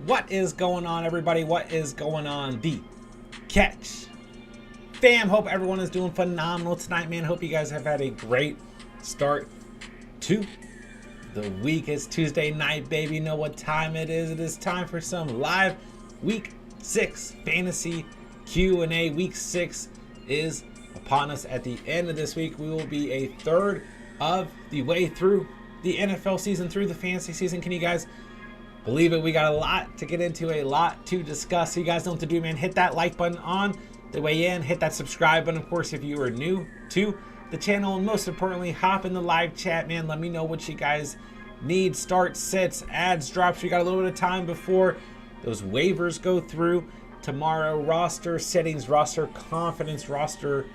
What is going on, everybody? What is going on? The Catch fam, hope everyone is doing phenomenal tonight, man. Hope you guys have had a great start to the week. It's Tuesday night, baby. You know what time it is. It is time for some live week 6 fantasy Q&A. Week 6 is upon us. At the end of this week, we will be a third of the way through the NFL season, through the fantasy season. Can you guys believe it? We got a lot to get into, a lot to discuss. So you guys know what to do, man. Hit that like button on the way in. Hit that subscribe button, of course, if you are new to the channel. And most importantly, hop in the live chat, man. Let me know what you guys need. Start, sits, ads, drops. We got a little bit of time before those waivers go through tomorrow. Roster settings, roster confidence, roster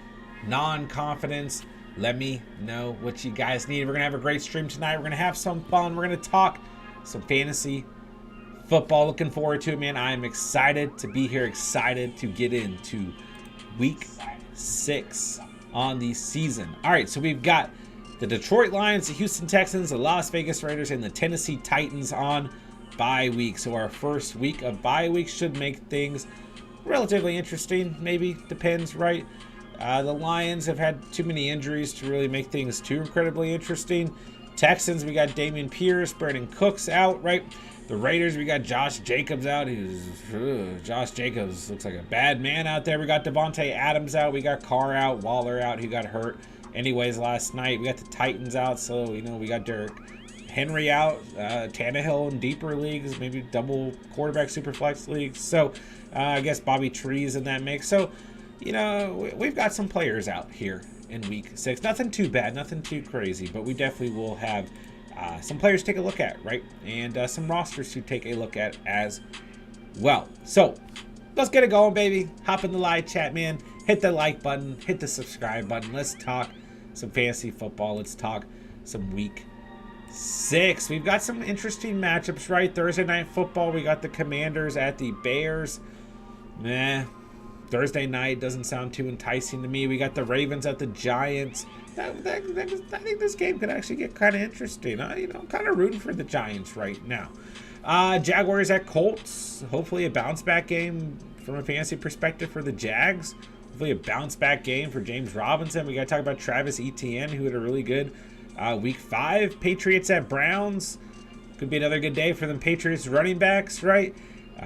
non-confidence. Let me know what you guys need. We're going to have a great stream tonight. We're going to have some fun. We're going to talk some fantasy football. Looking forward to it, man. I am excited to be here, excited to get into week 6 on the season. All right, so we've got the Detroit Lions, the Houston Texans, the Las Vegas Raiders, and the Tennessee Titans on bye week. So our first week of bye week should make things relatively interesting. Maybe, depends, right? The Lions have had too many injuries to really make things too incredibly interesting. Texans, we got Dameon Pierce, Brandon Cooks out, right? The Raiders, we got Josh Jacobs out. Josh Jacobs looks like a bad man out there. We got Devontae Adams out. We got Carr out, Waller out, who got hurt anyways last night. We got the Titans out, so, you know, we got Derrick Henry out. Tannehill in deeper leagues, maybe double quarterback superflex leagues. So, I guess Bobby Tree's in that mix. So, you know, we've got some players out here in week 6. Nothing too bad, nothing too crazy, but we definitely will have some players to take a look at, right? And some rosters to take a look at as well. So let's get it going, baby. Hop in the live chat, man. Hit the like button, hit the subscribe button. Let's talk some fantasy football. Let's talk some week 6. We've got some interesting matchups, right? Thursday night football, we got the Commanders at the Bears. Thursday night doesn't sound too enticing to me. We got the Ravens at the Giants. I think this game could actually get kind of interesting. I'm kind of rooting for the Giants right now. Jaguars at Colts. Hopefully a bounce back game from a fantasy perspective for the Jags. Hopefully a bounce back game for James Robinson. We got to talk about Travis Etienne, who had a really good week 5. Patriots at Browns. Could be another good day for them Patriots running backs, right?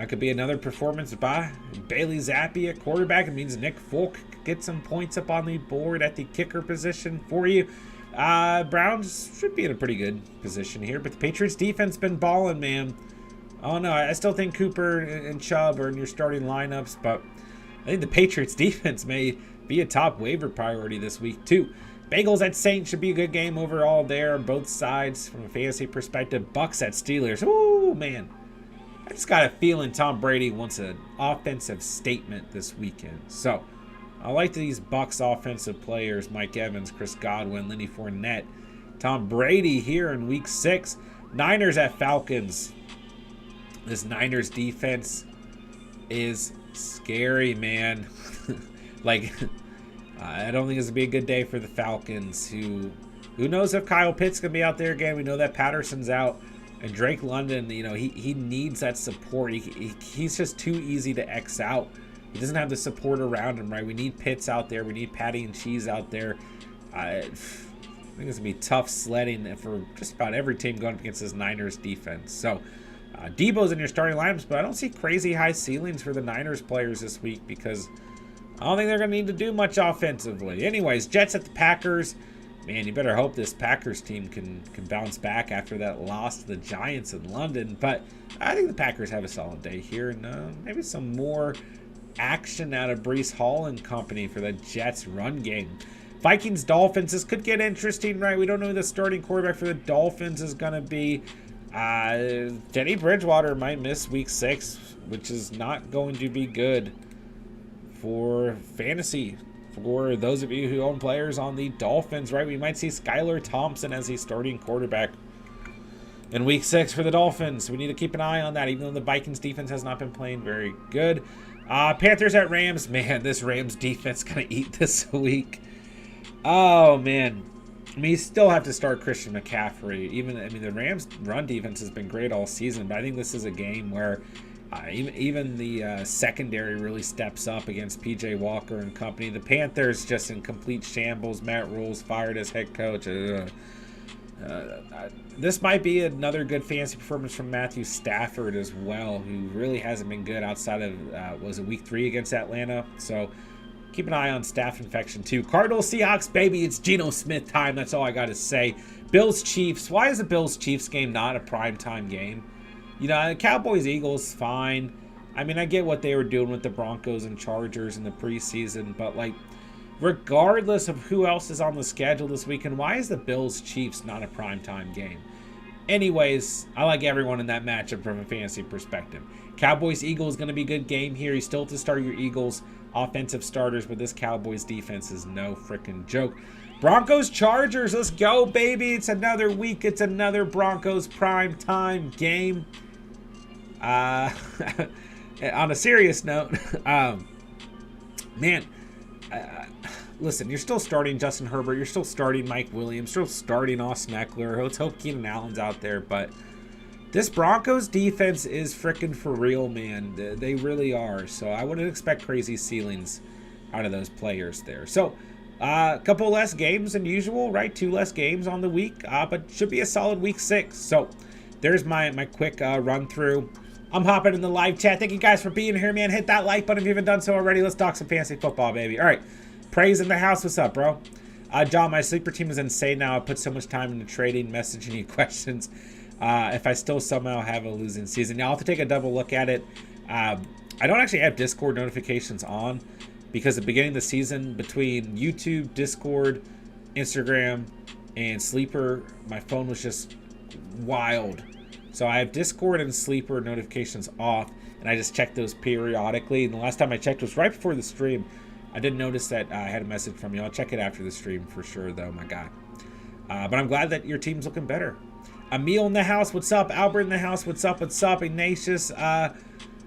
Could be another performance by Bailey Zappi at quarterback. It means Nick Folk could get some points up on the board at the kicker position for you. Browns should be in a pretty good position here, but the Patriots defense been balling, man. Oh no, I still think Cooper and Chubb are in your starting lineups, but I think the Patriots defense may be a top waiver priority this week too. Bengals at Saints should be a good game overall there, both sides from a fantasy perspective. Bucks at Steelers. Ooh, man. I just got a feeling Tom Brady wants an offensive statement this weekend. So, I like these Bucs offensive players, Mike Evans, Chris Godwin, Lenny Fournette. Tom Brady here in week 6. Niners at Falcons. This Niners defense is scary, man. I don't think it's going to be a good day for the Falcons, who knows if Kyle Pitts going to be out there again. We know that Patterson's out. And Drake London, you know, he needs that support. He's just too easy to X out. He doesn't have the support around him, right? We need Pitts out there. We need Patty and Cheese out there. I think it's going to be tough sledding for just about every team going up against this Niners defense. So, Debo's in your starting lineups, but I don't see crazy high ceilings for the Niners players this week because I don't think they're going to need to do much offensively. Anyways, Jets at the Packers. Man, you better hope this Packers team can bounce back after that loss to the Giants in London. But I think the Packers have a solid day here. And maybe some more action out of Breece Hall and company for the Jets run game. Vikings-Dolphins. This could get interesting, right? We don't know who the starting quarterback for the Dolphins is going to be. Teddy Bridgewater might miss week 6, which is not going to be good for fantasy. For those of you who own players on the Dolphins, right? We might see Skylar Thompson as the starting quarterback in week 6 for the Dolphins. We need to keep an eye on that, even though the Vikings defense has not been playing very good. Panthers at Rams. Man, this Rams defense going to eat this week. Oh, man. I mean, you still have to start Christian McCaffrey. The Rams' run defense has been great all season, but I think this is a game where Even the secondary really steps up against PJ Walker and company. The Panthers just in complete shambles. Matt Rule's fired as head coach. This might be another good fantasy performance from Matthew Stafford as well, who really hasn't been good outside of, was it week 3 against Atlanta? So keep an eye on staph infection too. Cardinals, Seahawks, baby, it's Geno Smith time. That's all I got to say. Bills, Chiefs. Why is the Bills, Chiefs game not a primetime game? You know, Cowboys, Eagles, fine. I mean, I get what they were doing with the Broncos and Chargers in the preseason, but like, regardless of who else is on the schedule this weekend, why is the Bills Chiefs not a primetime game? Anyways, I like everyone in that matchup from a fantasy perspective. Cowboys Eagles going to be a good game here. You still have to start your Eagles offensive starters, but this Cowboys defense is no freaking joke. Broncos Chargers, let's go, baby. It's another week. It's another Broncos primetime game. On a serious note, man, listen, you're still starting Justin Herbert. You're still starting Mike Williams. Still starting Austin Eckler. Let's hope Keenan Allen's out there. But this Broncos defense is freaking for real, man. They really are. So I wouldn't expect crazy ceilings out of those players there. So a couple less games than usual, right? 2 less games on the week, but should be a solid week 6. So there's my quick run through. I'm hopping in the live chat. Thank you guys for being here, man. Hit that like button if you haven't done so already. Let's talk some fantasy football, baby. All right. Praise in the house. What's up, bro? John, my sleeper team is insane now. I put so much time into trading, messaging you questions. If I still somehow have a losing season. Now, I'll have to take a double look at it. I don't actually have Discord notifications on because at the beginning of the season, between YouTube, Discord, Instagram, and Sleeper, my phone was just wild. So I have Discord and Sleeper notifications off, and I just check those periodically. And the last time I checked was right before the stream. I didn't notice that I had a message from you. I'll check it after the stream for sure, though, my guy. But I'm glad that your team's looking better. Emil in the house, what's up? Albert in the house, what's up? What's up? Ignatius.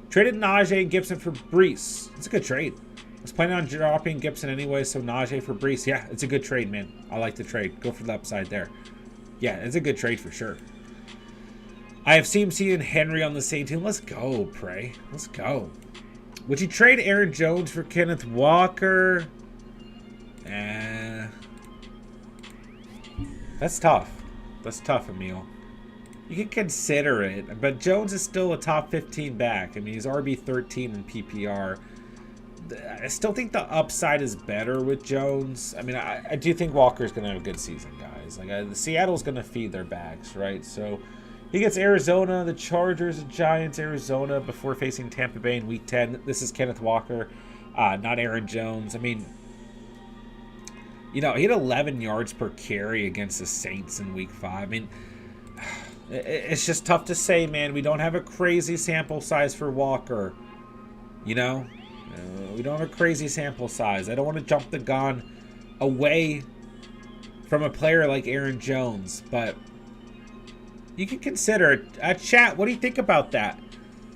Traded Najee and Gibson for Brees. It's a good trade. I was planning on dropping Gibson anyway, so Najee for Brees. Yeah, it's a good trade, man. I like the trade. Go for the upside there. Yeah, it's a good trade for sure. I have CMC and Henry on the same team. Let's go, Prey. Let's go. Would you trade Aaron Jones for Kenneth Walker? That's tough. That's tough, Emil. You can consider it, but Jones is still a top 15 back. I mean, he's RB13 in PPR. I still think the upside is better with Jones. I mean, I do think Walker's going to have a good season, guys. Like, Seattle's going to feed their bags, right? So he gets Arizona, the Chargers, the Giants, Arizona before facing Tampa Bay in Week 10. This is Kenneth Walker, not Aaron Jones. I mean, you know, he had 11 yards per carry against the Saints in Week 5. I mean, it's just tough to say, man. We don't have a crazy sample size for Walker. You know? We don't have a crazy sample size. I don't want to jump the gun away from a player like Aaron Jones, but you can consider it. Chat, what do you think about that?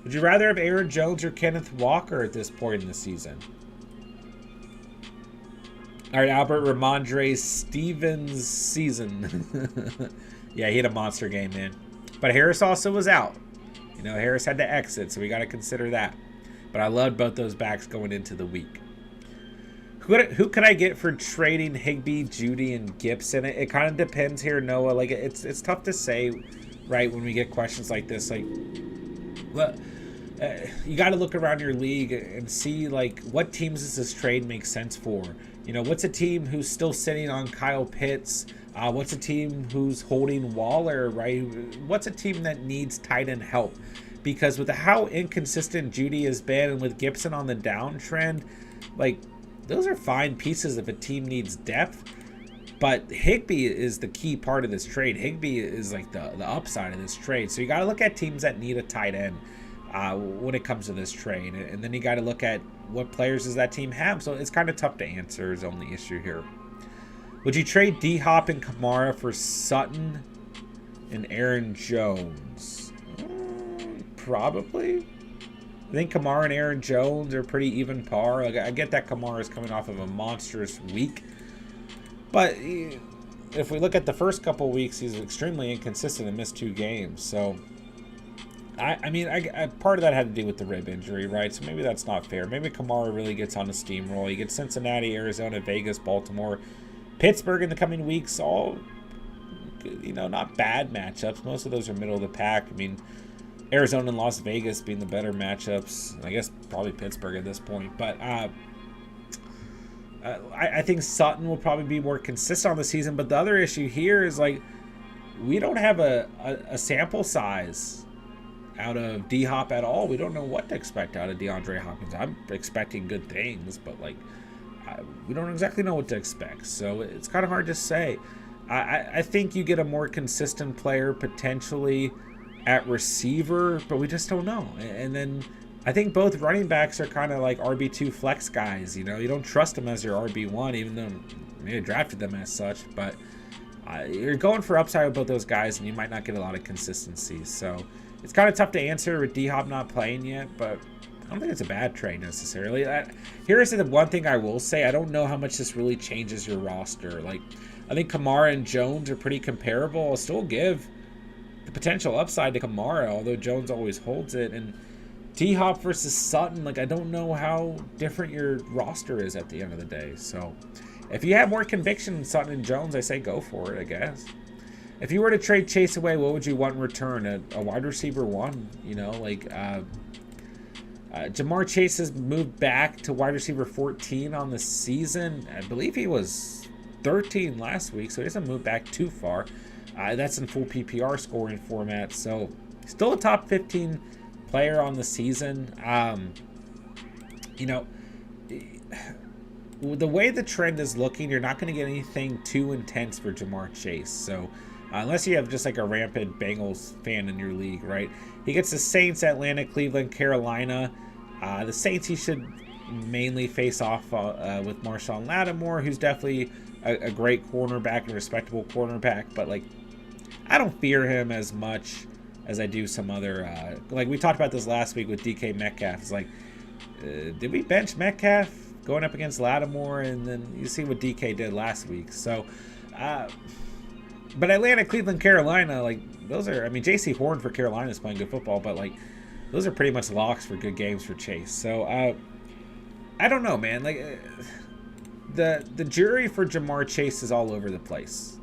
Would you rather have Aaron Jones or Kenneth Walker at this point in the season? All right, Albert Ramondre Stevens season. Yeah, he had a monster game, man. But Harris also was out. You know, Harris had to exit, so we got to consider that. But I loved both those backs going into the week. Who could I get for trading Higbee, Judy, and Gibson? It kind of depends here, Noah. Like, it's tough to say, right, when we get questions like this. Like, you got to look around your league and see, like, what teams does this trade make sense for? You know, what's a team who's still sitting on Kyle Pitts? What's a team who's holding Waller, right? What's a team that needs tight end help? Because with how inconsistent Judy has been and with Gibson on the downtrend, like, those are fine pieces if a team needs depth. But Higbee is the key part of this trade. Higbee is like the upside of this trade. So you got to look at teams that need a tight end when it comes to this trade. And then you got to look at what players does that team have. So it's kind of tough to answer is the only issue here. Would you trade D-Hop and Kamara for Sutton and Aaron Jones? Probably. I think Kamara and Aaron Jones are pretty even par. Like, I get that Kamara is coming off of a monstrous week. But if we look at the first couple weeks, he's extremely inconsistent and missed 2 games. So I mean, part of that had to do with the rib injury, right? So maybe that's not fair. Maybe Kamara really gets on a steamroll. He gets Cincinnati, Arizona, Vegas, Baltimore, Pittsburgh in the coming weeks. All, not bad matchups. Most of those are middle of the pack. I mean, Arizona and Las Vegas being the better matchups. I guess probably Pittsburgh at this point. But I think Sutton will probably be more consistent on the season. But the other issue here is, like, we don't have a sample size out of D-Hop at all. We don't know what to expect out of DeAndre Hopkins. I'm expecting good things, but, like, we don't exactly know what to expect. So it's kind of hard to say. I think you get a more consistent player potentially at receiver, but we just don't know. And then I think both running backs are kind of like RB2 flex guys. You don't trust them as your RB1, even though you drafted them as such. But you're going for upside with both those guys, and you might not get a lot of consistency. So it's kind of tough to answer with D-Hop not playing yet, but I don't think it's a bad trade necessarily. Here's the one thing I will say. I don't know how much this really changes your roster. Like, I think Kamara and Jones are pretty comparable. I'll still give the potential upside to Kamara, although Jones always holds it. And D-Hop versus Sutton, like, I don't know how different your roster is at the end of the day. So if you have more conviction in Sutton and Jones, I say go for it, I guess. If you were to trade Chase away, what would you want in return? A wide receiver one, Jamar Chase has moved back to wide receiver 14 on the season. I believe he was 13 last week, so he hasn't moved back too far. That's in full PPR scoring format, so still a top 15 player on the season. The way the trend is looking, you're not going to get anything too intense for Jamar Chase. So unless you have just like a rampant Bengals fan in your league, right? He gets the Saints, Atlanta, Cleveland, Carolina. The Saints he should mainly face off with Marshawn Lattimore, who's definitely a great cornerback and respectable cornerback. But, like, I don't fear him as much as I do some other... like, we talked about this last week with DK Metcalf. It's like, did we bench Metcalf going up against Lattimore? And then you see what DK did last week. So, but Atlanta, Cleveland, Carolina, like, those are... I mean, J.C. Horn for Carolina is playing good football, but, like, those are pretty much locks for good games for Chase. So, I don't know, man. Like, the jury for Jamar Chase is all over the place,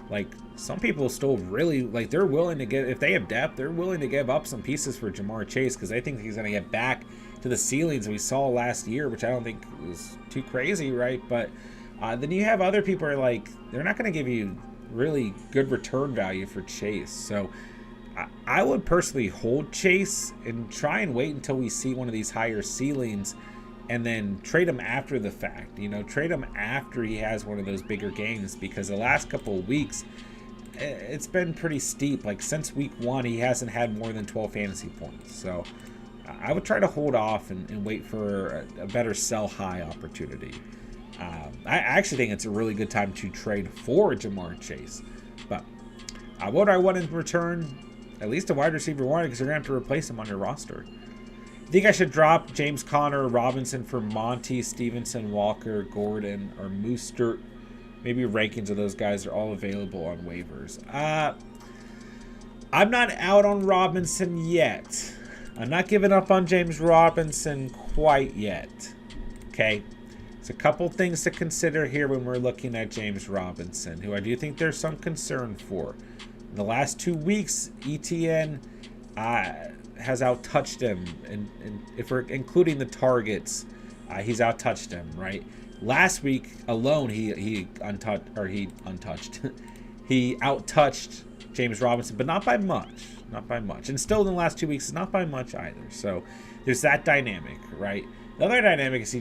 Like, some people still really, like, they're willing to give... If they have depth, they're willing to give up some pieces for Jamar Chase because they think he's going to get back to the ceilings we saw last year, which I don't think was too crazy, right? But then you have other people who are like, they're not going to give you really good return value for Chase. So I would personally hold Chase and try and wait until we see one of these higher ceilings and then trade him after the fact. Trade him after he has one of those bigger games, because the last couple of weeks, it's been pretty steep. Like, since week 1, he hasn't had more than 12 fantasy points. So I would try to hold off and wait for a better sell high opportunity. I actually think it's a really good time to trade for Jamar Chase. But what do I want in return? At least a wide receiver one, because you're going to have to replace him on your roster. I think I should drop James Conner, Robinson for Monty, Stevenson, Walker, Gordon, or Mostert. Maybe rankings of those guys are all available on waivers. I'm not out on Robinson yet. I'm not giving up on James Robinson quite yet. Okay? There's a couple things to consider here when we're looking at James Robinson, who I do think there's some concern for. In the last 2 weeks, ETN has out-touched him, and if we're including the targets, he's out-touched him, right? Last week alone, he out-touched James Robinson, but not by much. Not by much. And still in the last 2 weeks, not by much either. So there's that dynamic, right? The other dynamic is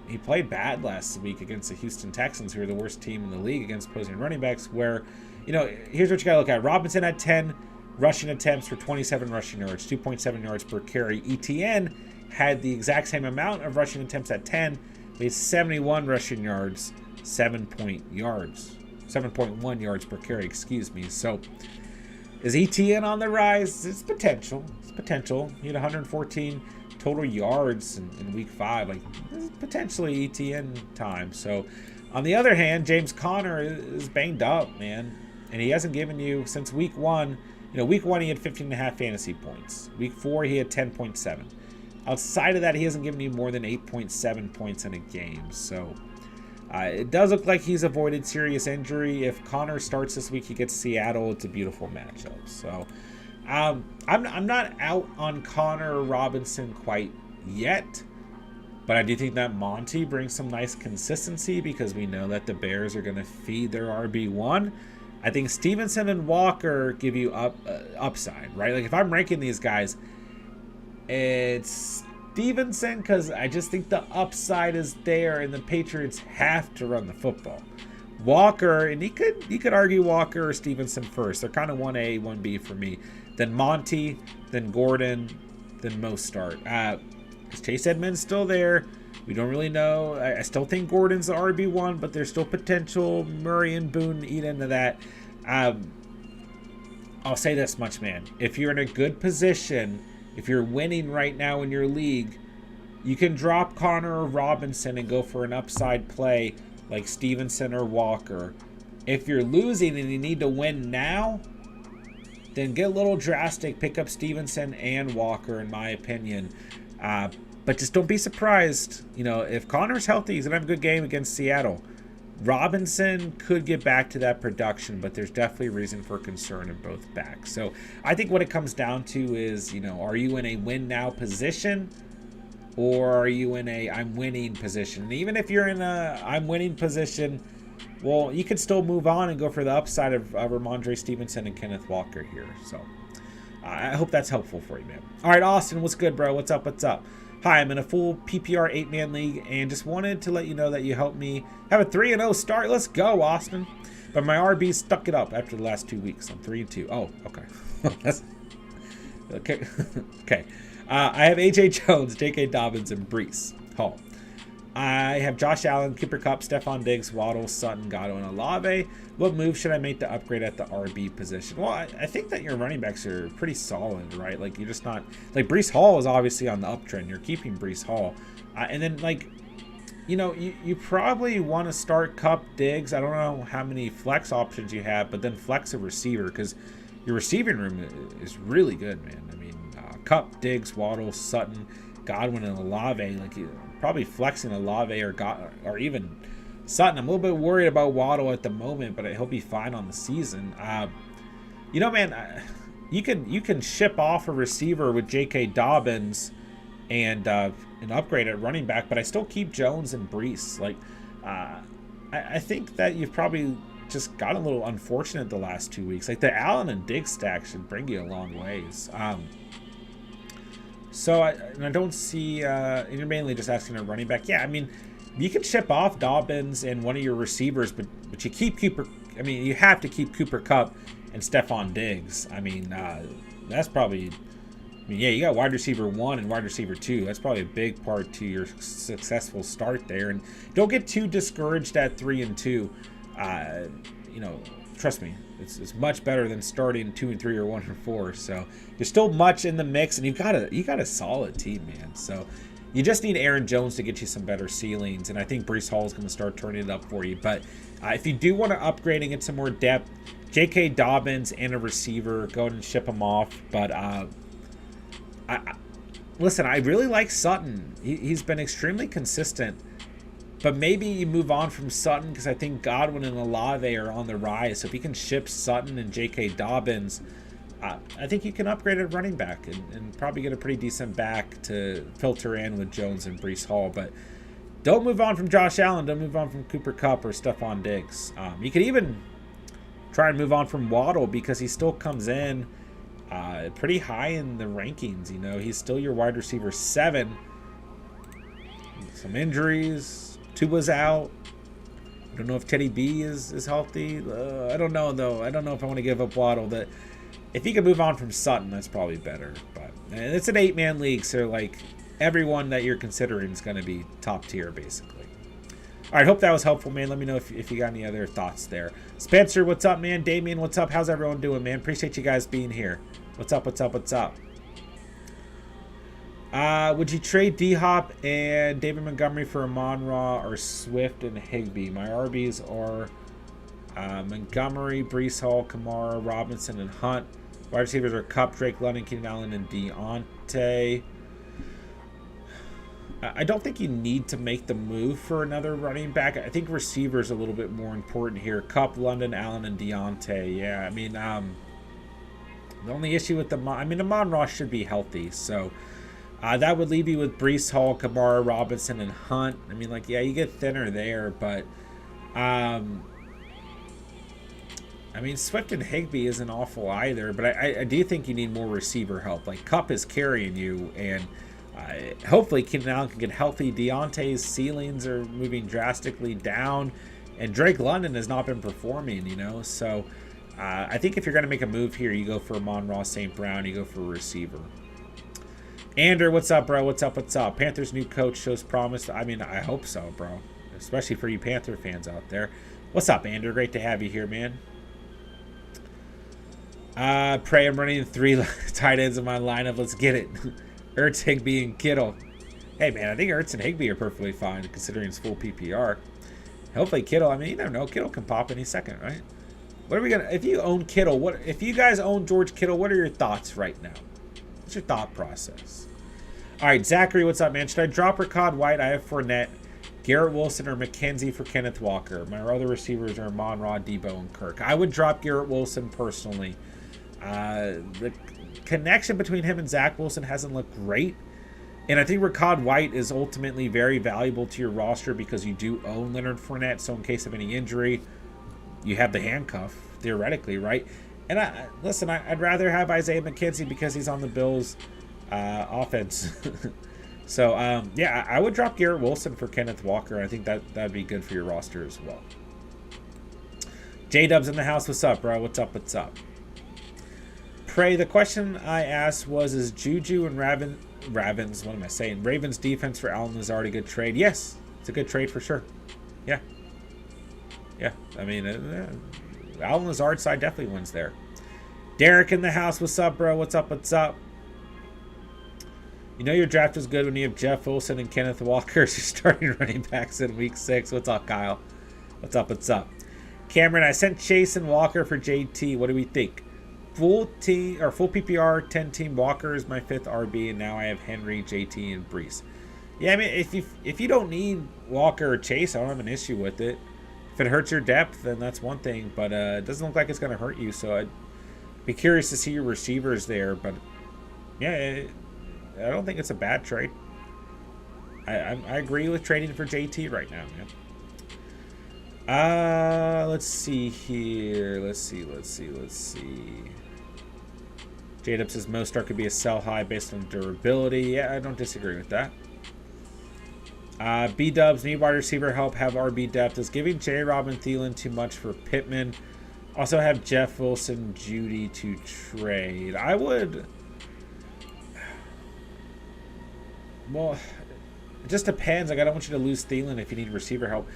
he played bad last week against the Houston Texans, who are the worst team in the league against opposing running backs, where, here's what you got to look at. Robinson had 10 rushing attempts for 27 rushing yards, 2.7 yards per carry. ETN had the exact same amount of rushing attempts at 10, but he's 71 rushing yards, 7.1 yards per carry, excuse me. So is ETN on the rise? It's potential. He had 114 total yards in week 5. Like, this is potentially ETN time. So on the other hand, James Conner is banged up, man. And he hasn't given you, since week 1, week 1 he had 15.5 fantasy points. Week 4 he had 10.7. Outside of that, he hasn't given you more than 8.7 points in a game. So it does look like he's avoided serious injury. If Connor starts this week, he gets Seattle. It's a beautiful matchup. So I'm not out on Connor or Robinson quite yet. But I do think that Monty brings some nice consistency because we know that the Bears are going to feed their RB1. I think Stevenson and Walker give you upside, right? Like if I'm ranking these guys, it's Stevenson because I just think the upside is there and the Patriots have to run the football. Walker, and you could argue Walker or Stevenson first. They're kind of 1A, 1B for me. Then Monty, then Gordon, then Mostert. Because Chase Edmonds still there. We don't really know. I still think Gordon's the RB1, but there's still potential. Murray and Boone eat into that. I'll say this much, man. If you're in a good position, if you're winning right now in your league, you can drop Connor or Robinson and go for an upside play like Stevenson or Walker. If you're losing and you need to win now, then get a little drastic. Pick up Stevenson and Walker, in my opinion. But just don't be surprised. If Connor's healthy, he's going to have a good game against Seattle. Robinson could get back to that production, but there's definitely reason for concern in both backs. So I think what it comes down to is, are you in a win now position or are you in a I'm winning position? And even if you're in a I'm winning position, well, you could still move on and go for the upside of Ramondre Stevenson and Kenneth Walker here. So I hope that's helpful for you, man. All right, Austin, what's good, bro? What's up? What's up? Hi, I'm in a full PPR 8-man league and just wanted to let you know that you helped me have a 3-0 start. Let's go, Austin. But my RB stuck it up after the last 2 weeks. I'm 3-2. Oh, okay. That's okay. Okay. I have AJ Jones, J.K. Dobbins, and Breece Hall. I have Josh Allen, Cooper Kupp, Stephon Diggs, Waddle, Sutton, Godwin, and Olave. What move should I make to upgrade at the RB position? Well, I think that your running backs are pretty solid, right? Like, you're just not... Like, Breece Hall is obviously on the uptrend. You're keeping Breece Hall. And then, like, you probably want to start Kupp, Diggs. I don't know how many flex options you have, but then flex a receiver because your receiving room is really good, man. I mean, Kupp, Diggs, Waddle, Sutton, Godwin, and Olave. Like, probably flexing Olave or even Sutton. I'm a little bit worried about Waddle at the moment, but he'll be fine on the season. Man, you can ship off a receiver with J.K. Dobbins and upgrade at running back, but I still keep Jones and Breece. Like, I think that you've probably just got a little unfortunate the last 2 weeks. Like, the Allen and Diggs stack should bring you a long ways. So I don't see, and you're mainly just asking a running back. Yeah, I mean, you can ship off Dobbins and one of your receivers, but you keep Cooper. I mean, you have to keep Cooper Kupp and Stephon Diggs. I mean, that's probably. I mean, yeah, you got wide receiver 1 and wide receiver 2. That's probably a big part to your successful start there. And don't get too discouraged at 3-2. Trust me, it's much better than starting 2-3 or 1-4. So there's still much in the mix, and you got a solid team, man. So you just need Aaron Jones to get you some better ceilings, and I think Breece Hall is going to start turning it up for you. But if you do want to upgrade and get some more depth, J.K. Dobbins and a receiver, go ahead and ship them off. But listen, I really like Sutton. He's been extremely consistent. But maybe you move on from Sutton because I think Godwin and Olave are on the rise. So if you can ship Sutton and J.K. Dobbins, I think you can upgrade at running back and probably get a pretty decent back to filter in with Jones and Breece Hall. But don't move on from Josh Allen. Don't move on from Cooper Kupp or Stephon Diggs. You could even try and move on from Waddle because he still comes in pretty high in the rankings. He's still your wide receiver 7. Some injuries. Tuba's out. I don't know if Teddy B is healthy. I don't know, though. I don't know if I want to give up Waddle. If you can move on from Sutton, that's probably better. But it's an 8-man league, so like everyone that you're considering is going to be top tier, basically. All right, hope that was helpful, man. Let me know if you got any other thoughts there. Spencer, what's up, man? Damien, what's up? How's everyone doing, man? Appreciate you guys being here. What's up, what's up, what's up? Would you trade D-Hop and David Montgomery for Amon-Ra or Swift and Higbee? My RBs are Montgomery, Breece Hall, Kamara, Robinson, and Hunt. Wide receivers are Kupp, Drake London, Keenan Allen, and Deontay. I don't think you need to make the move for another running back. I think receivers a little bit more important here. Kupp, London, Allen, and Deontay. Yeah, I mean, the only issue with Amon Ross should be healthy, so that would leave you with Breece Hall, Kamara, Robinson, and Hunt. I mean, like, yeah, you get thinner there, but I mean, Swift and Higbee isn't awful either, but I do think you need more receiver help. Like, Kupp is carrying you, and hopefully Keenan Allen can get healthy. Deontay's ceilings are moving drastically down, and Drake London has not been performing, you know, so I think if you're going to make a move here, you go for Amon-Ra St. Brown, you go for a receiver. Andrew, what's up, bro? What's up? What's up? Panthers' new coach shows promise. I mean, I hope so, bro, especially for you Panther fans out there. What's up, Andrew? Great to have you here, man. Pray I'm running 3 tight ends in my lineup. Let's get it. Ertz, Higbee, and Kittle. Hey, man, I think Ertz and Higbee are perfectly fine considering it's full PPR. Hopefully Kittle, I mean, you never know. Kittle can pop any second, right? What are we going to... If you own Kittle, if you guys own George Kittle, what are your thoughts right now? What's your thought process? All right, Zachary, what's up, man? Should I drop Rachaad White? I have Fournette, Garrett Wilson, or McKenzie for Kenneth Walker. My other receivers are Amon-Ra, Debo, and Kirk. I would drop Garrett Wilson personally. The connection between him and Zach Wilson hasn't looked great. And I think Rachaad White is ultimately very valuable to your roster because you do own Leonard Fournette. So in case of any injury, you have the handcuff, theoretically, right? And listen, I'd rather have Isaiah McKenzie because he's on the Bills offense. So, yeah, I would drop Garrett Wilson for Kenneth Walker. I think that'd be good for your roster as well. J-Dub's in the house. What's up, bro? What's up? What's up? Pray, the question I asked was, is Juju and Ravens, what am I saying? Ravens defense for Allen Lazard a good trade? Yes, it's a good trade for sure. Yeah. Yeah, I mean, Allen Lazard's side definitely wins there. Derek in the house. What's up, bro? What's up? What's up? You know your draft is good when you have Jeff Wilson and Kenneth Walker as your starting running backs in week 6. What's up, Kyle? What's up? What's up? Cameron, I sent Chase and Walker for JT. What do we think? Full team or full PPR 10-team Walker is my 5th RB, and now I have Henry, JT, and Breece. Yeah, I mean, if you don't need Walker or Chase, I don't have an issue with it. If it hurts your depth, then that's one thing, but it doesn't look like it's going to hurt you. So I'd be curious to see your receivers there. But yeah, I don't think it's a bad trade. I agree with trading for JT right now, man. Let's see here. Let's see. J-Dub says Mostert could be a sell high based on durability. Yeah, I don't disagree with that. B-Dubs, need wide receiver help, have RB depth. Is giving J-Rob and Thielen too much for Pittman? Also have Jeff Wilson, Judy to trade. I would... Well, it just depends. Like, I don't want you to lose Thielen if you need receiver help.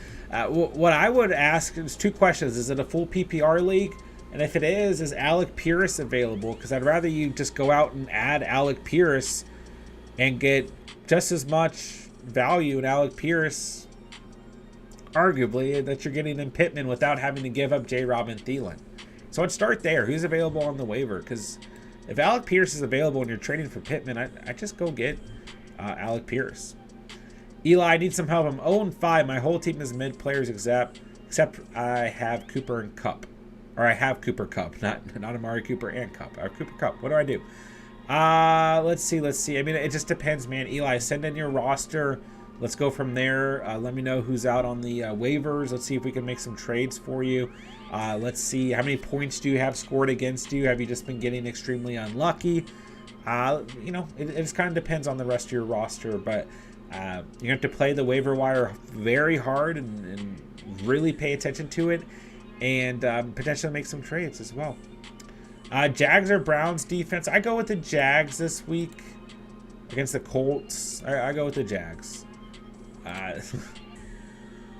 What I would ask is 2 questions. Is it a full PPR league? And if it is Alec Pierce available? Because I'd rather you just go out and add Alec Pierce and get just as much value in Alec Pierce, arguably, that you're getting in Pittman without having to give up J-Rob and Thielen. So I'd start there. Who's available on the waiver? Because if Alec Pierce is available and you're trading for Pittman, I'd just go get Alec Pierce. Eli, I need some help. I'm 0-5. My whole team is mid players except I have Cooper and Kupp. Or I have Cooper Kupp, not Amari Cooper and Kupp. I have Cooper Kupp. What do I do? Let's see. I mean, it just depends, man. Eli, send in your roster. Let's go from there. Let me know who's out on the waivers. Let's see if we can make some trades for you. Let's see, how many points do you have scored against you? Have you just been getting extremely unlucky? You know, it just kind of depends on the rest of your roster, but you have to play the waiver wire very hard and really pay attention to it, and potentially make some trades as well. Jags or Browns defense? I go with the Jags this week against the Colts. I go with the Jags.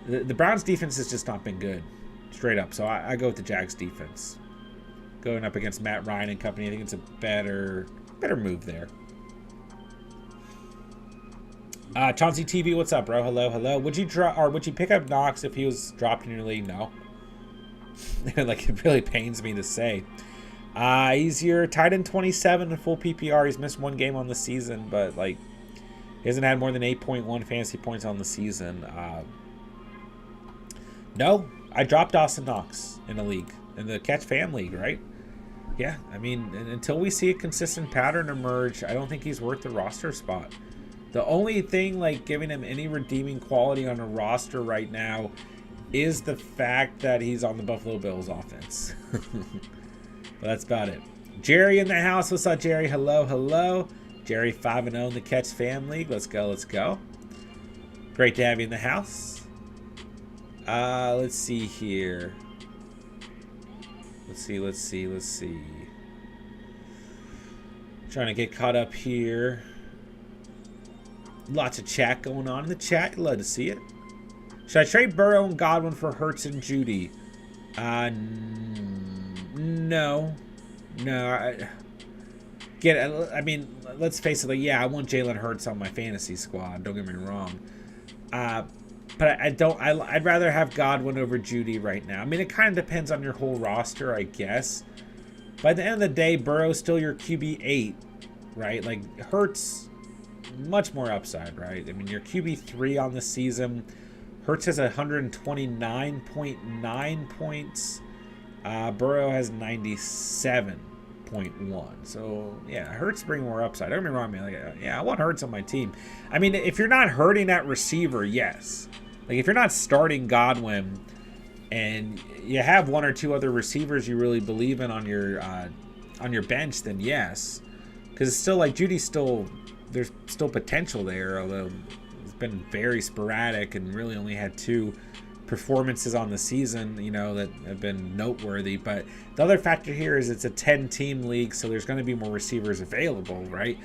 The Browns defense has just not been good, straight up. So I go with the Jags defense. Going up against Matt Ryan and company, I think it's a better move there. Chauncey TV, what's up, bro? Hello. Would you pick up Knox if he was dropped in your league? No. Like, it really pains me to say. He's your tight end 27 in full PPR. He's missed one game on the season, but like he hasn't had more than 8.1 fantasy points on the season. No, I dropped Dawson Knox in the league, in the Catch Fam League, right? Yeah, I mean, until we see a consistent pattern emerge, I don't think he's worth the roster spot. The only thing like giving him any redeeming quality on a roster right now is the fact that he's on the Buffalo Bills offense. But that's about it. Jerry in the house. What's up, Jerry? Hello, hello. Jerry 5-0 in the Catch Fam League. Let's go, let's go. Great to have you in the house. Let's see here. Let's see. Trying to get caught up here. Lots of chat going on in the chat. Love to see it. Should I trade Burrow and Godwin for Hurts and Judy? No. I mean, let's face it. Like, yeah, I want Jalen Hurts on my fantasy squad. Don't get me wrong. But I don't. I'd rather have Godwin over Judy right now. I mean, it kind of depends on your whole roster, I guess. By the end of the day, Burrow's still your QB 8, right? Like Hurts, much more upside, right? I mean, your QB 3 on the season. Hurts has 129.9 points. Burrow has 97.1. So yeah, Hurts bring more upside. Don't get me wrong, man. Like, yeah, I want Hurts on my team. I mean, if you're not hurting at receiver, yes. Like if you're not starting Godwin and you have one or two other receivers you really believe in on your bench, then yes. Because it's still like Judy's still, there's still potential there, although it's been very sporadic and really only had 2 performances on the season, you know, that have been noteworthy. But the other factor here is it's a 10-team league, so there's going to be more receivers available, right?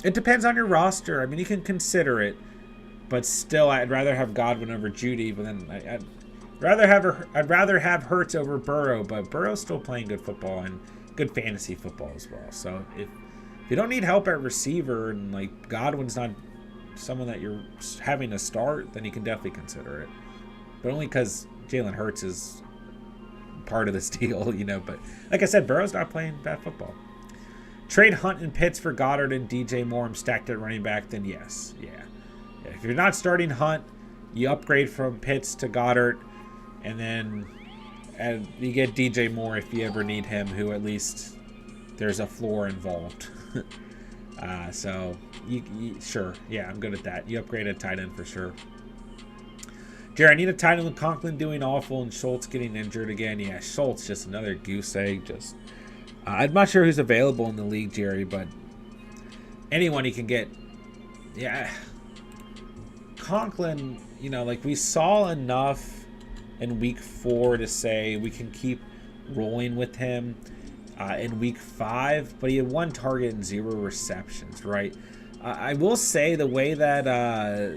It depends on your roster. I mean, you can consider it, but still, I'd rather have Godwin over Judy. But then I'd rather have Hurts over Burrow. But Burrow's still playing good football and good fantasy football as well. So if you don't need help at receiver and like Godwin's not someone that you're having to start, then you can definitely consider it. But only because Jalen Hurts is part of this deal, you know. But like I said, Burrow's not playing bad football. Trade Hunt and Pitts for Goddard and DJ Moore. I'm stacked at running back, then yes. Yeah. If you're not starting Hunt, you upgrade from Pitts to Goddard, and then you get DJ Moore if you ever need him, who at least there's a floor involved. So, sure. Yeah, I'm good at that. You upgrade a tight end for sure. Jerry, I need a tight end with Conklin doing awful and Schultz getting injured again. Yeah, Schultz, just another goose egg. I'm not sure who's available in the league, Jerry, but anyone he can get. Yeah. Conklin, you know, like we saw enough in week 4 to say we can keep rolling with him in week 5, but he had 1 target and 0 receptions, right? I will say the way that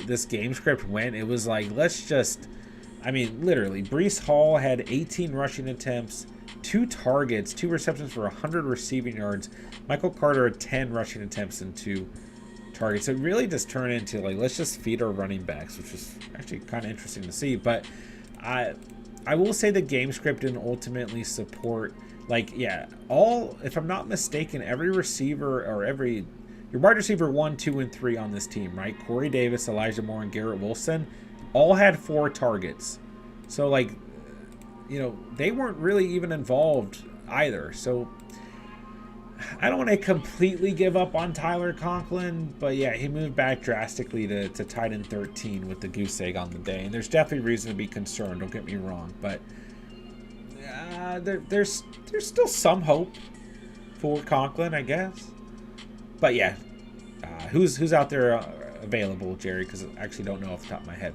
this game script went, it was like, literally, Breece Hall had 18 rushing attempts, 2 targets, 2 receptions for 100 receiving yards. Michael Carter had 10 rushing attempts and 2 targets. So it really just turned into like, let's just feed our running backs, which was actually kind of interesting to see. But I will say the game script didn't ultimately support, like, yeah, if I'm not mistaken, every receiver or your wide receiver 1, 2, and 3 on this team, right? Corey Davis, Elijah Moore, and Garrett Wilson all had 4 targets. So, like, you know, they weren't really even involved either. So I don't want to completely give up on Tyler Conklin, but yeah, he moved back drastically to tight end 13 with the goose egg on the day. And there's definitely reason to be concerned, don't get me wrong. But there's still some hope for Conklin, I guess. But yeah, who's out there available, Jerry? Because I actually don't know off the top of my head.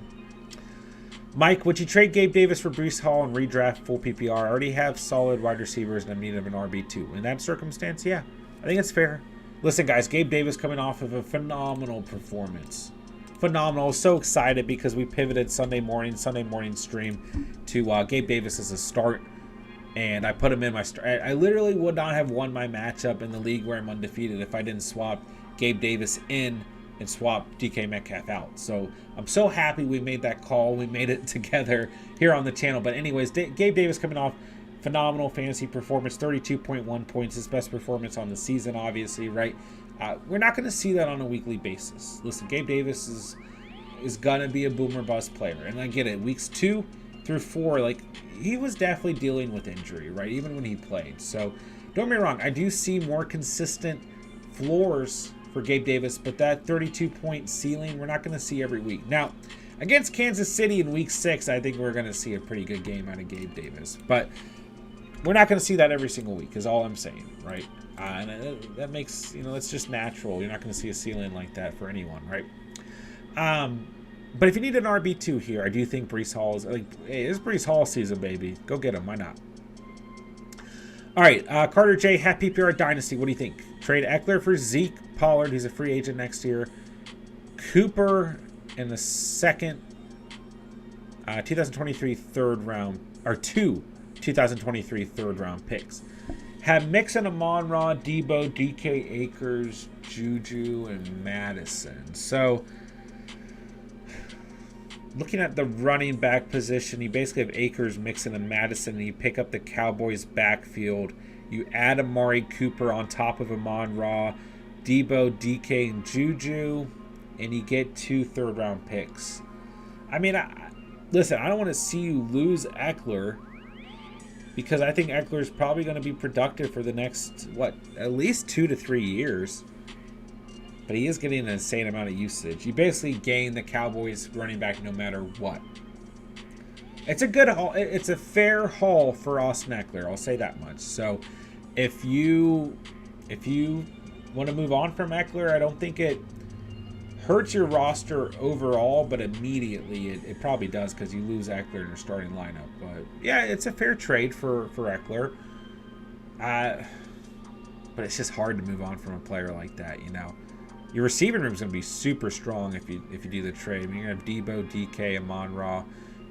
Mike, would you trade Gabe Davis for Breece Hall and redraft full PPR? I already have solid wide receivers and I'm in need of an RB2. In that circumstance, yeah, I think it's fair. Listen, guys, Gabe Davis coming off of a phenomenal performance. Phenomenal. I was so excited because we pivoted Sunday morning stream to Gabe Davis as a start. And I put him in my start. I literally would not have won my matchup in the league where I'm undefeated if I didn't swap Gabe Davis in and swap DK Metcalf out. So I'm so happy we made that call. We made it together here on the channel. But anyways, Gabe Davis coming off phenomenal fantasy performance, 32.1 points, his best performance on the season, obviously, right? We're not going to see that on a weekly basis. Listen, Gabe Davis is going to be a boomer bust player. And I get it. Weeks 2 through 4, like, he was definitely dealing with injury, right? Even when he played. So, don't get me wrong. I do see more consistent floors for Gabe Davis, but that 32-point ceiling, we're not going to see every week. Now, against Kansas City in week 6, I think we're going to see a pretty good game out of Gabe Davis. But we're not going to see that every single week, is all I'm saying, right? And that makes, that's just natural. You're not going to see a ceiling like that for anyone, right? But if you need an RB2 here, I do think Breece Hall is, like, hey, it's Breece Hall season, baby. Go get him. Why not? All right, Carter J, half PPR Dynasty. What do you think? Trade Eckler for Zeke Pollard. He's a free agent next year. Cooper in the second 2023 third round, or 2 2023 third round picks. Have Mixon, Amon-Ra, Debo, DK, Akers, Juju, and Madison. So, looking at the running back position, you basically have Akers, Mixon, and Madison, and you pick up the Cowboys' backfield. You add Amari Cooper on top of Amon-Ra, Debo, DK, and Juju, and you get 2 third-round picks. I mean, listen, I don't want to see you lose Eckler, because I think Eckler is probably going to be productive for the next, at least 2 to 3 years. But he is getting an insane amount of usage. You basically gain the Cowboys running back no matter what. It's a good haul. It's a fair haul for Austin Eckler. I'll say that much. So if you want to move on from Eckler, I don't think it hurts your roster overall, but immediately it probably does, because you lose Eckler in your starting lineup. But yeah, it's a fair trade for Eckler. But it's just hard to move on from a player like that, Your receiving room is going to be super strong if you do the trade. I mean, you're going to have Debo, DK, Amon-Ra,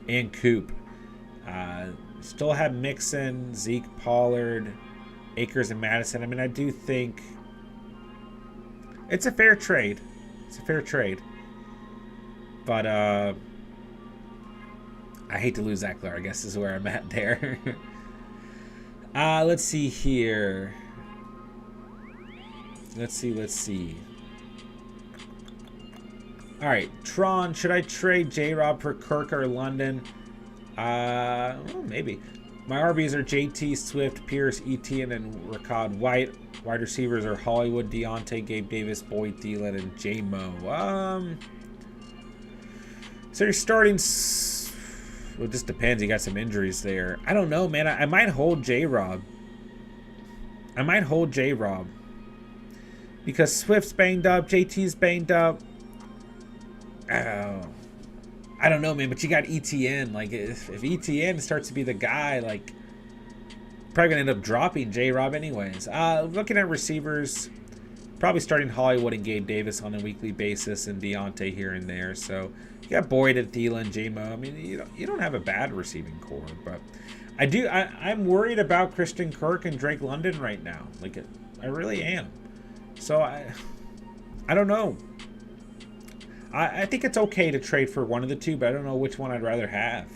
and Coop. Still have Mixon, Zeke, Pollard, Akers, and Madison. I mean, I do think it's a fair trade. It's a fair trade. But I hate to lose Eckler, I guess is where I'm at there. Let's see here. Let's see. All right, Tron, should I trade J-Rob for Kirk or London? Well, maybe. My RBs are JT, Swift, Pierce, Etienne, and Rachaad White. Wide receivers are Hollywood, Deontay, Gabe Davis, Boyd Thielen, and J-Mo. So you're starting... Well, it just depends. You got some injuries there. I don't know, man. I might hold J-Rob. Because Swift's banged up, JT's banged up. Oh, I don't know, man, but you got ETN. Like, if ETN starts to be the guy, like, probably going to end up dropping J-Rob anyways. Looking at receivers, probably starting Hollywood and Gabe Davis on a weekly basis, and Deontay here and there. So, you got Boyd and Thielen, J-Mo. I mean, you don't have a bad receiving core, but I'm worried about Christian Kirk and Drake London right now. Like, I really am. So, I don't know. I think it's okay to trade for one of the two, but I don't know which one I'd rather have.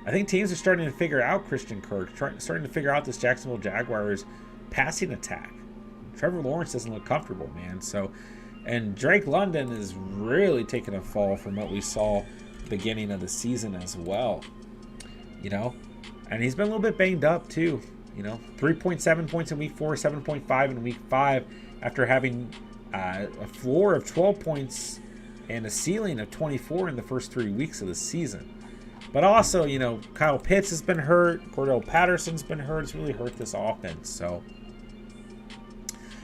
I think teams are starting to figure out Christian Kirk, starting to figure out this Jacksonville Jaguars passing attack. Trevor Lawrence doesn't look comfortable, man. So, and Drake London is really taking a fall from what we saw at the beginning of the season as well. And he's been a little bit banged up too. 3.7 points in week 4, 7.5 in week 5, after having a floor of 12 points and a ceiling of 24 in the first 3 weeks of the season. But also, Kyle Pitts has been hurt. Cordell Patterson's been hurt. It's really hurt this offense. So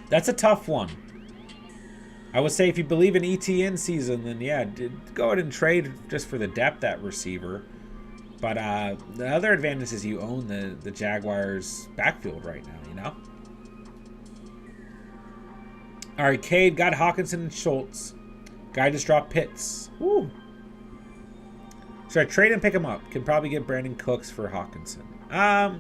that's a tough one. I would say if you believe in ETN season, then yeah, go ahead and trade just for the depth at receiver. But the other advantage is you own the Jaguars backfield right now, All right, Cade got Hawkinson and Schultz. Guy just dropped Pitts. Woo. Should I trade and pick him up? Can probably get Brandon Cooks for Hawkinson. I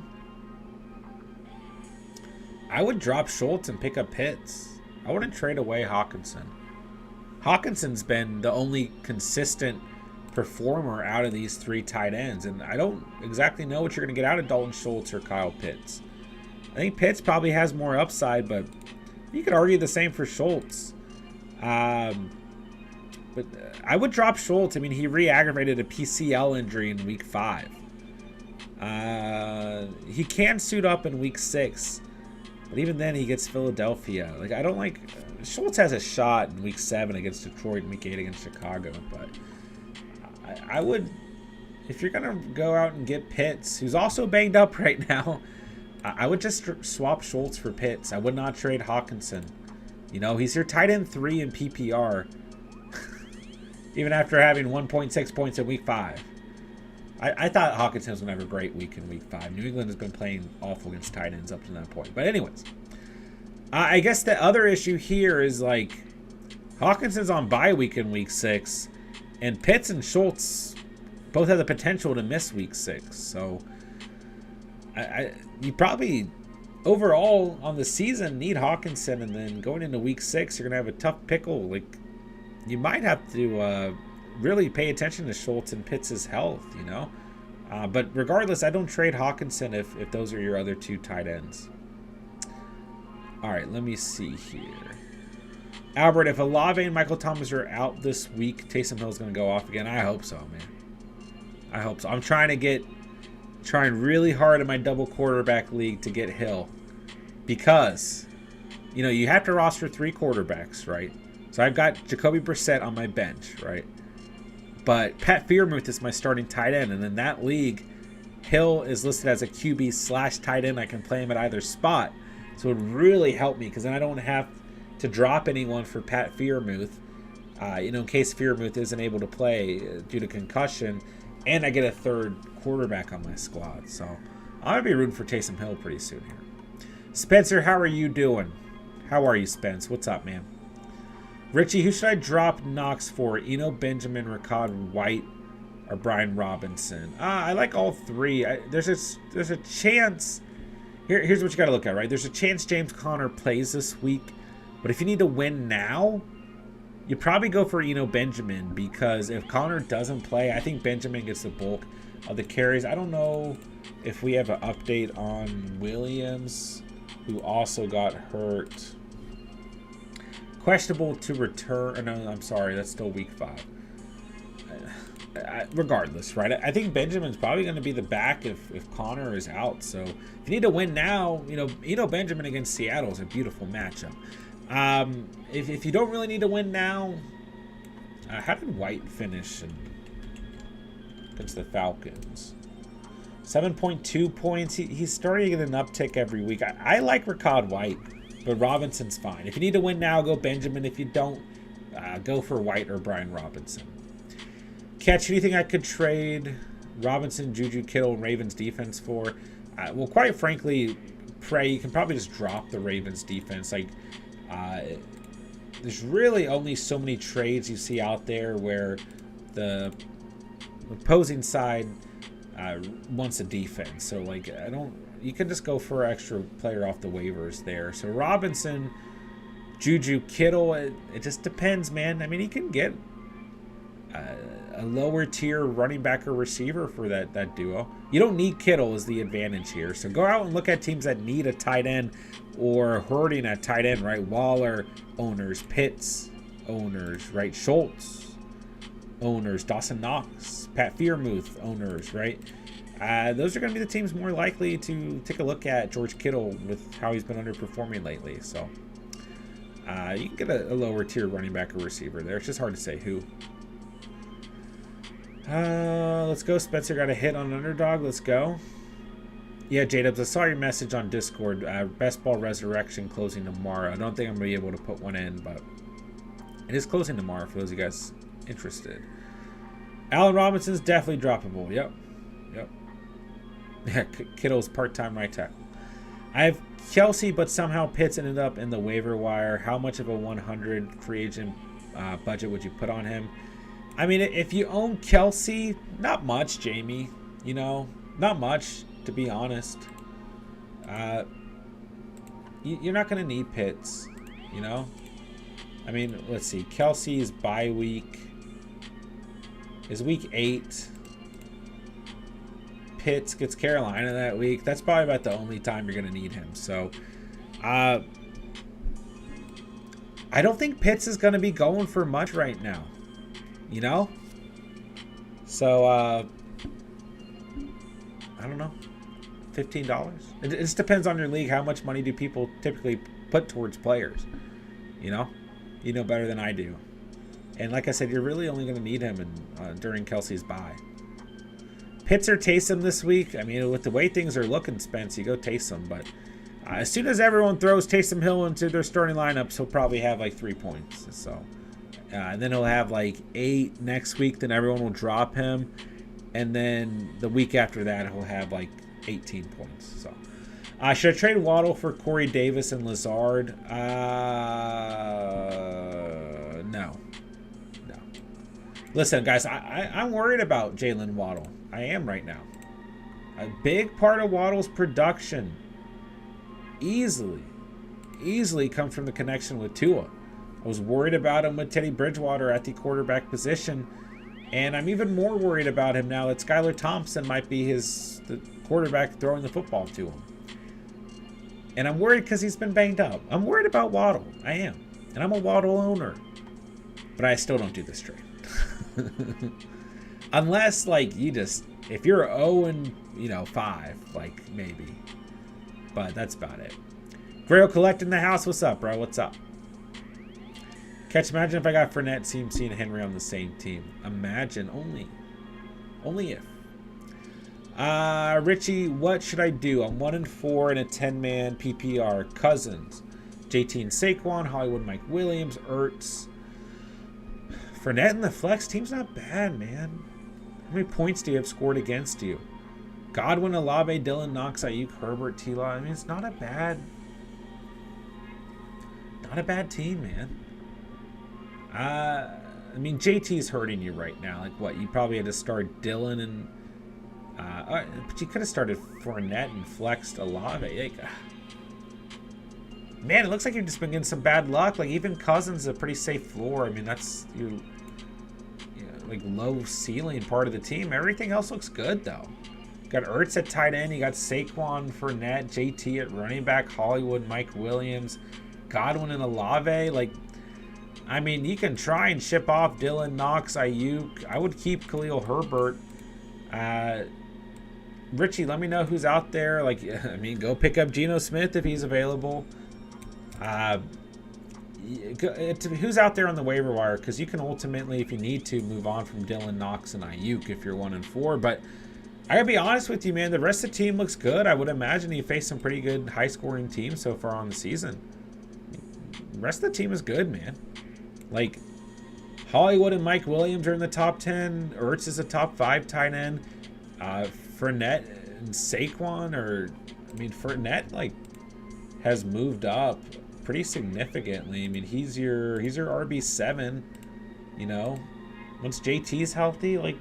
would drop Schultz and pick up Pitts. I wouldn't trade away Hawkinson. Hawkinson's been the only consistent performer out of these 3 tight ends. And I don't exactly know what you're going to get out of Dalton Schultz or Kyle Pitts. I think Pitts probably has more upside, but you could argue the same for Schultz. But I would drop Schultz. I mean, he re-aggravated a PCL injury in week 5. He can suit up in week 6, but even then he gets Philadelphia. Like, I don't like... Schultz has a shot in week 7 against Detroit and week 8 against Chicago, but I would... If you're going to go out and get Pitts, who's also banged up right now, I would just swap Schultz for Pitts. I would not trade Hawkinson. You know, he's your tight end 3 in PPR. Even after having 1.6 points in week 5. I thought Hawkinson was going to have a great week in week 5. New England has been playing awful against tight ends up to that point. But anyways, I guess the other issue here is, like, Hawkinson's on bye week in week 6. And Pitts and Schultz both have the potential to miss week 6. So, you probably, overall, on the season, need Hawkinson. And then going into week 6, you're going to have a tough pickle. Like, you might have to really pay attention to Schultz and Pitts' health, you know. But regardless, I don't trade Hawkinson if those are your other 2 tight ends. All right, let me see here. Albert, if Olave and Michael Thomas are out this week, Taysom Hill's going to go off again. I hope so, man. I hope so. I'm trying really hard in my double quarterback league to get Hill. Because, you know, you have to roster 3 quarterbacks, right? So I've got Jacoby Brissett on my bench, right? But Pat Freiermuth is my starting tight end. And in that league, Hill is listed as a QB/tight end. I can play him at either spot. So it would really help me because then I don't have to drop anyone for Pat Freiermuth. You know, in case Freiermuth isn't able to play due to concussion. And I get a 3rd quarterback on my squad. So I'm going to be rooting for Taysom Hill pretty soon here. Spencer, how are you doing? How are you, Spence? What's up, man? Richie, who should I drop Knox for? Eno Benjamin, Rachaad White, or Brian Robinson? I like all 3. There's a chance. Here's what you got to look at, right? There's a chance James Conner plays this week. But if you need to win now, you probably go for Eno Benjamin. Because if Conner doesn't play, I think Benjamin gets the bulk of the carries. I don't know if we have an update on Williams, who also got hurt. Questionable to return. Or no, I'm sorry. That's still week 5. Regardless, right? I think Benjamin's probably going to be the back if Conner is out. So if you need to win now, you know Benjamin against Seattle is a beautiful matchup. If you don't really need to win now, how did White finish against the Falcons? 7.2 points. He's starting to get an uptick every week. I like Rachaad White. But Robinson's fine. If you need to win now, go Benjamin. If you don't, go for White or Brian Robinson. Catch, who do you think I could trade Robinson, Juju, Kittle, and Ravens defense for? Well, quite frankly, you can probably just drop the Ravens defense. Like, there's really only so many trades you see out there where the opposing side wants a defense. So, like, you can just go for an extra player off the waivers there. So Robinson, Juju, Kittle, it just depends, man. I mean, you can get a lower tier running back or receiver for that duo. You don't need Kittle is the advantage here. So go out and look at teams that need a tight end or hurting at tight end, right? Waller owners, Pitts owners, right? Schultz owners, Dawson Knox, Pat Freiermuth owners, right? Those are going to be the teams more likely to take a look at George Kittle with how he's been underperforming lately. So you can get a lower tier running back or receiver there. It's just hard to say who. Let's go. Spencer got a hit on Underdog. Let's go. Yeah, J-Dubs, I saw your message on Discord. Best Ball Resurrection closing tomorrow. I don't think I'm going to be able to put one in, but it is closing tomorrow for those of you guys interested. Allen Robinson's definitely droppable. Yep. Yeah, Kittle's part-time right tackle. I have Kelsey, but somehow Pitts ended up in the waiver wire. How much of a 100 free agent budget would you put on him? I mean, if you own Kelsey, not much, Jamie. You know, not much, to be honest. You're not going to need Pitts, you know? I mean, let's see. Kelsey's bye week. is week 8. Pitts gets Carolina that week. That's probably about the only time you're going to need him. So, I don't think Pitts is going to be going for much right now. You know? So, I don't know. $15? It just depends on your league. How much money do people typically put towards players? You know? You know better than I do. And like I said, you're really only going to need him during Kelsey's bye. Pitts or Taysom this week. I mean, with the way things are looking, Spence, you go Taysom. But as soon as everyone throws Taysom Hill into their starting lineups, he'll probably have like 3 points. So, and then he'll have like 8 next week. Then everyone will drop him. And then the week after that, he'll have like 18 points. So, should I trade Waddle for Corey Davis and Lazard? No. Listen, guys, I'm worried about Jalen Waddle. I am right now. A big part of Waddle's production easily comes from the connection with Tua. I was worried about him with Teddy Bridgewater at the quarterback position, and I'm even more worried about him now that Skylar Thompson might be the quarterback throwing the football to him. And I'm worried because he's been banged up. I'm worried about Waddle. I am. And I'm a Waddle owner. But I still don't do this trade. Unless, like, if you're 0-5, like, maybe. But that's about it. Grail Collect in the house. What's up, bro? What's up? Catch, imagine if I got Fournette, CMC, and Henry on the same team. Imagine. Only if. Richie, what should I do? I'm 1-4 in a 10-man PPR. Cousins, JT and Saquon, Hollywood, Mike Williams, Ertz. Fournette in the flex team's not bad, man. How many points do you have scored against you? Godwin, Olave, Dylan, Knox, Ayuk, Herbert, T-Law. I mean, it's not a bad team, man. I mean, JT's hurting you right now. Like, what? You probably had to start Dylan and... but you could have started Fournette and flexed Olave. Like, man, it looks like you've just been getting some bad luck. Like, even Cousins is a pretty safe floor. I mean, that's your like low ceiling part of the team. Everything else looks good, though. You got Ertz at tight end. You got Saquon, Fournette, JT at running back, Hollywood, Mike Williams, Godwin, and Olave. Like, I mean, you can try and ship off Dylan, Knox, Ayuk. I would keep Khalil Herbert. Richie, let me know who's out there. Like, I mean, go pick up Geno Smith if he's available. Who's out there on the waiver wire? Because you can ultimately, if you need to, move on from Dylan, Knox, and Ayuk if you're 1-4. But I gotta be honest with you, man. The rest of the team looks good. I would imagine you face some pretty good high-scoring teams so far on the season. The rest of the team is good, man. Like, Hollywood and Mike Williams are in the top 10. Ertz is a top 5 tight end. Fournette and Saquon Fournette, like, has moved up pretty significantly. I mean, he's your RB7, you know. Once JT's healthy, like,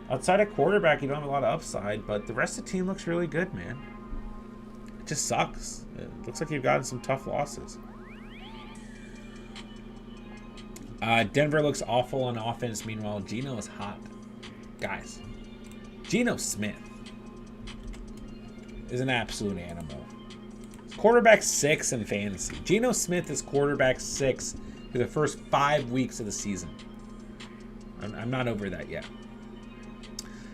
outside of quarterback, you don't have a lot of upside, but the rest of the team looks really good, man. It just sucks. It looks like you've gotten some tough losses. Denver looks awful on offense. Meanwhile, Geno is hot. Guys, Geno Smith is an absolute animal. Quarterback 6 in fantasy. Geno Smith is quarterback 6 for the first 5 weeks of the season. I'm not over that yet.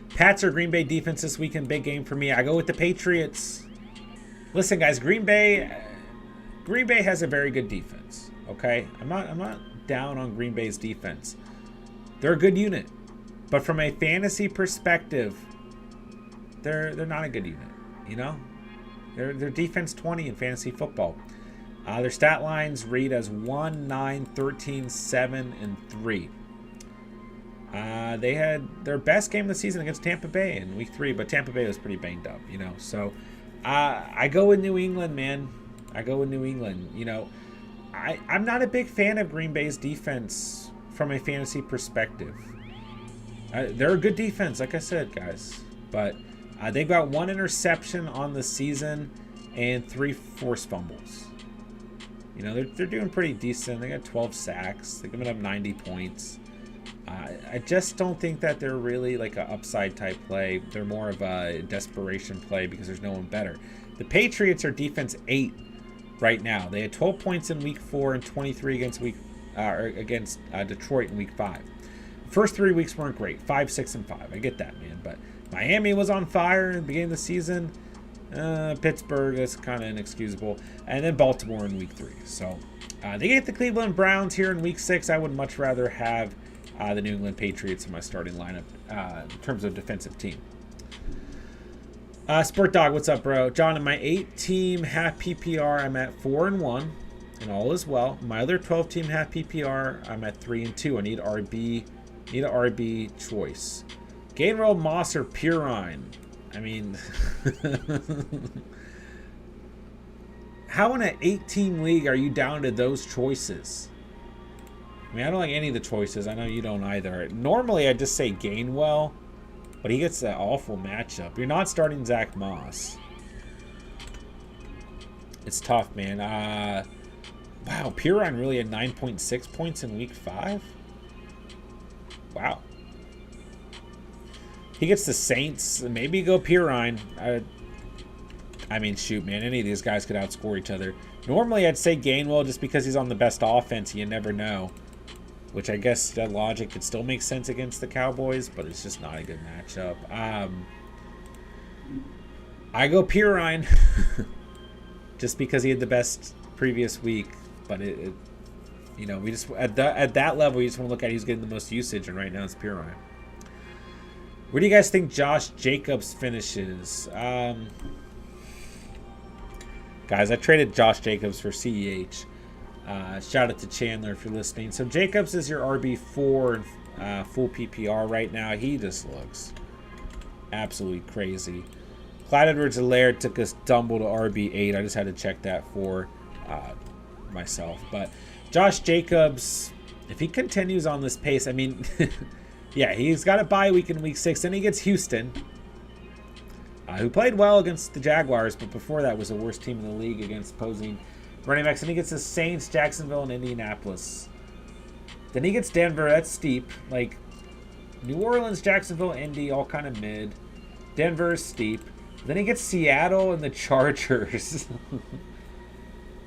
Pats or Green Bay defense this weekend, big game for me. I go with the Patriots. Listen, guys, Green Bay has a very good defense. Okay, I'm not down on Green Bay's defense. They're a good unit, but from a fantasy perspective, they're not a good unit. You know. Their defense 20 in fantasy football. Their stat lines read as 1, 9, 13, 7, and 3. They had their best game of the season against Tampa Bay in week 3, but Tampa Bay was pretty banged up, you know. So I go with New England, man. I go with New England. You know, I'm not a big fan of Green Bay's defense from a fantasy perspective. They're a good defense, like I said, guys. But they've got 1 interception on the season and 3 forced fumbles. You know, they're doing pretty decent. They got 12 sacks. They're giving up 90 points. I just don't think that they're really like an upside type play. They're more of a desperation play because there's no one better. The Patriots are defense 8 right now. They had 12 points in week 4 and 23 against Detroit in week 5. The first 3 weeks weren't great. 5, 6, and 5. I get that, man. But Miami was on fire in the beginning of the season. Pittsburgh, that's kind of inexcusable. And then Baltimore in week 3. So they get the Cleveland Browns here in week 6. I would much rather have the New England Patriots in my starting lineup in terms of defensive team. Sport Dog, what's up, bro? John, in my 8-team half PPR, I'm at 4-1, and all is well. My other 12-team half PPR, I'm at 3-2. I need an RB choice. Gainwell, Moss, or Pirine. I mean, how in an 8-team league are you down to those choices? I mean, I don't like any of the choices. I know you don't either. Normally, I just say Gainwell, but he gets that awful matchup. You're not starting Zach Moss. It's tough, man. Wow, Pirine really had 9.6 points in week 5? Wow. He gets the Saints. Maybe go Pirine. I mean, shoot, man. Any of these guys could outscore each other. Normally, I'd say Gainwell just because he's on the best offense. You never know. Which I guess that logic could still make sense against the Cowboys, but it's just not a good matchup. I go Pirine just because he had the best previous week. But you know, we just at that level, you just want to look at who's getting the most usage, and right now it's Pirine. Where do you guys think Josh Jacobs finishes? Guys, I traded Josh Jacobs for CEH. Shout out to Chandler if you're listening. So Jacobs is your RB4 and full PPR right now. He just looks absolutely crazy. Clyde Edwards-Helaire took us Dumble to RB8. I just had to check that for myself. But Josh Jacobs, if he continues on this pace, I mean, yeah, he's got a bye week in week 6. Then he gets Houston, who played well against the Jaguars, but before that was the worst team in the league against opposing running backs. And he gets the Saints, Jacksonville, and Indianapolis. Then he gets Denver. That's steep. Like, New Orleans, Jacksonville, Indy, all kind of mid. Denver is steep. Then he gets Seattle and the Chargers.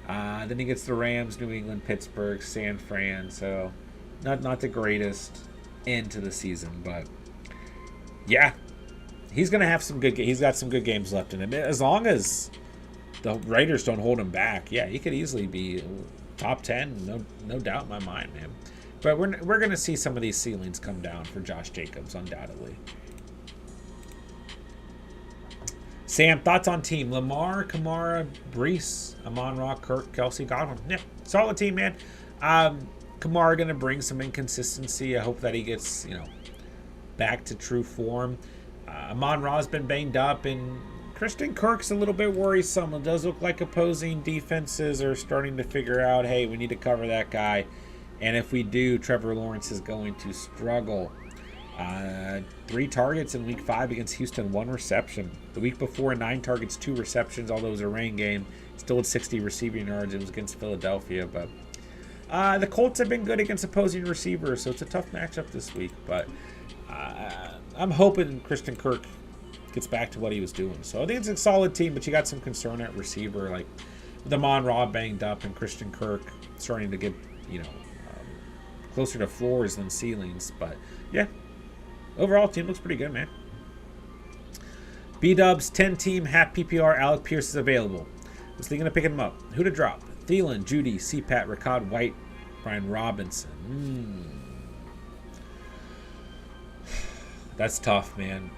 Then he gets the Rams, New England, Pittsburgh, San Fran. So, not the greatest end to the season. But, yeah. He's going to have some good games. He's got some good games left in him. As long as the Raiders don't hold him back, yeah, he could easily be top 10, no doubt in my mind, man. But we're going to see some of these ceilings come down for Josh Jacobs, undoubtedly. Sam, thoughts on team? Lamar, Kamara, Brees, Amon-Ra, Kirk, Kelsey, Godwin. Yeah, solid team, man. Kamara going to bring some inconsistency. I hope that he gets, back to true form. Amon-Ra's been banged up, and Christian Kirk's a little bit worrisome. It does look like opposing defenses are starting to figure out, hey, we need to cover that guy. And if we do, Trevor Lawrence is going to struggle. 3 targets in week 5 against Houston, 1 reception. The week before, 9 targets, 2 receptions, although it was a rain game. Still had 60 receiving yards. It was against Philadelphia. But the Colts have been good against opposing receivers, so it's a tough matchup this week. But I'm hoping Christian Kirk gets back to what he was doing. So I think it's a solid team, but you got some concern at receiver, like with Amon-Ra banged up and Christian Kirk starting to get, closer to floors than ceilings. But yeah, overall team looks pretty good, man. B-Dubs 10-team half PPR. Alec Pierce is available. Was thinking of picking him up. Who to drop? Thielen, Judy, CPAT, Ricard White, Brian Robinson. That's tough, man.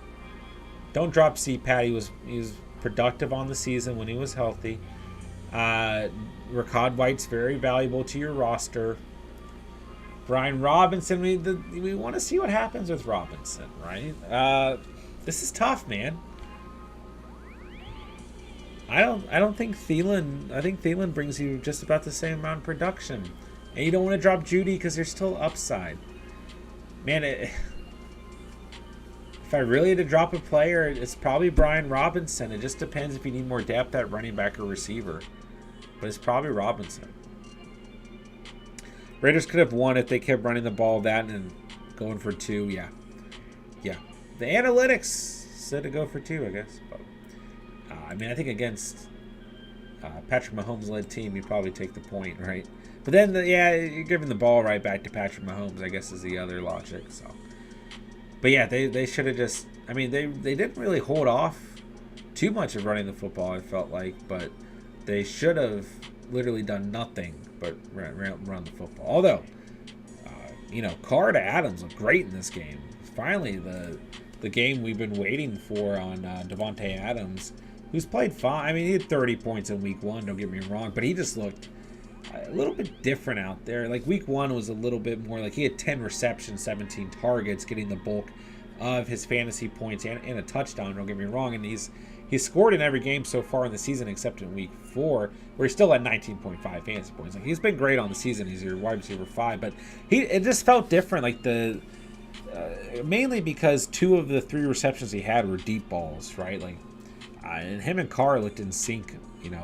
Don't drop CPAT. He was productive on the season when he was healthy. Ricard White's very valuable to your roster. Brian Robinson, we want to see what happens with Robinson, right? This is tough, man. I don't think Thielen. I think Thielen brings you just about the same amount of production, and you don't want to drop Judy because there's still upside. Man, if I really had to drop a player, it's probably Brian Robinson. It just depends if you need more depth at running back or receiver, but it's probably Robinson. Raiders could have won if they kept running the ball that and going for 2, yeah. Yeah. The analytics said to go for 2, I guess. But, I mean, I think against Patrick Mahomes-led team, you probably take the point, right? But then, you're giving the ball right back to Patrick Mahomes, I guess, is the other logic. So, but yeah, they should have just. I mean, they didn't really hold off too much of running the football, I felt like, but they should have literally done nothing but run the football. Although, Carr to Adams looked great in this game. Finally, the game we've been waiting for on Devontae Adams, who's played fine. I mean, he had 30 points in week 1, don't get me wrong, but he just looked a little bit different out there. Like week 1 was a little bit more like he had 10 receptions, 17 targets, getting the bulk of his fantasy points and a touchdown, don't get me wrong. And he's scored in every game so far in the season except in week 4, where he's still at 19.5 fantasy points. Like he's been great on the season. He's your wide receiver 5, but it just felt different. Like mainly because 2 of the 3 receptions he had were deep balls, right? Like, and him and Carr looked in sync,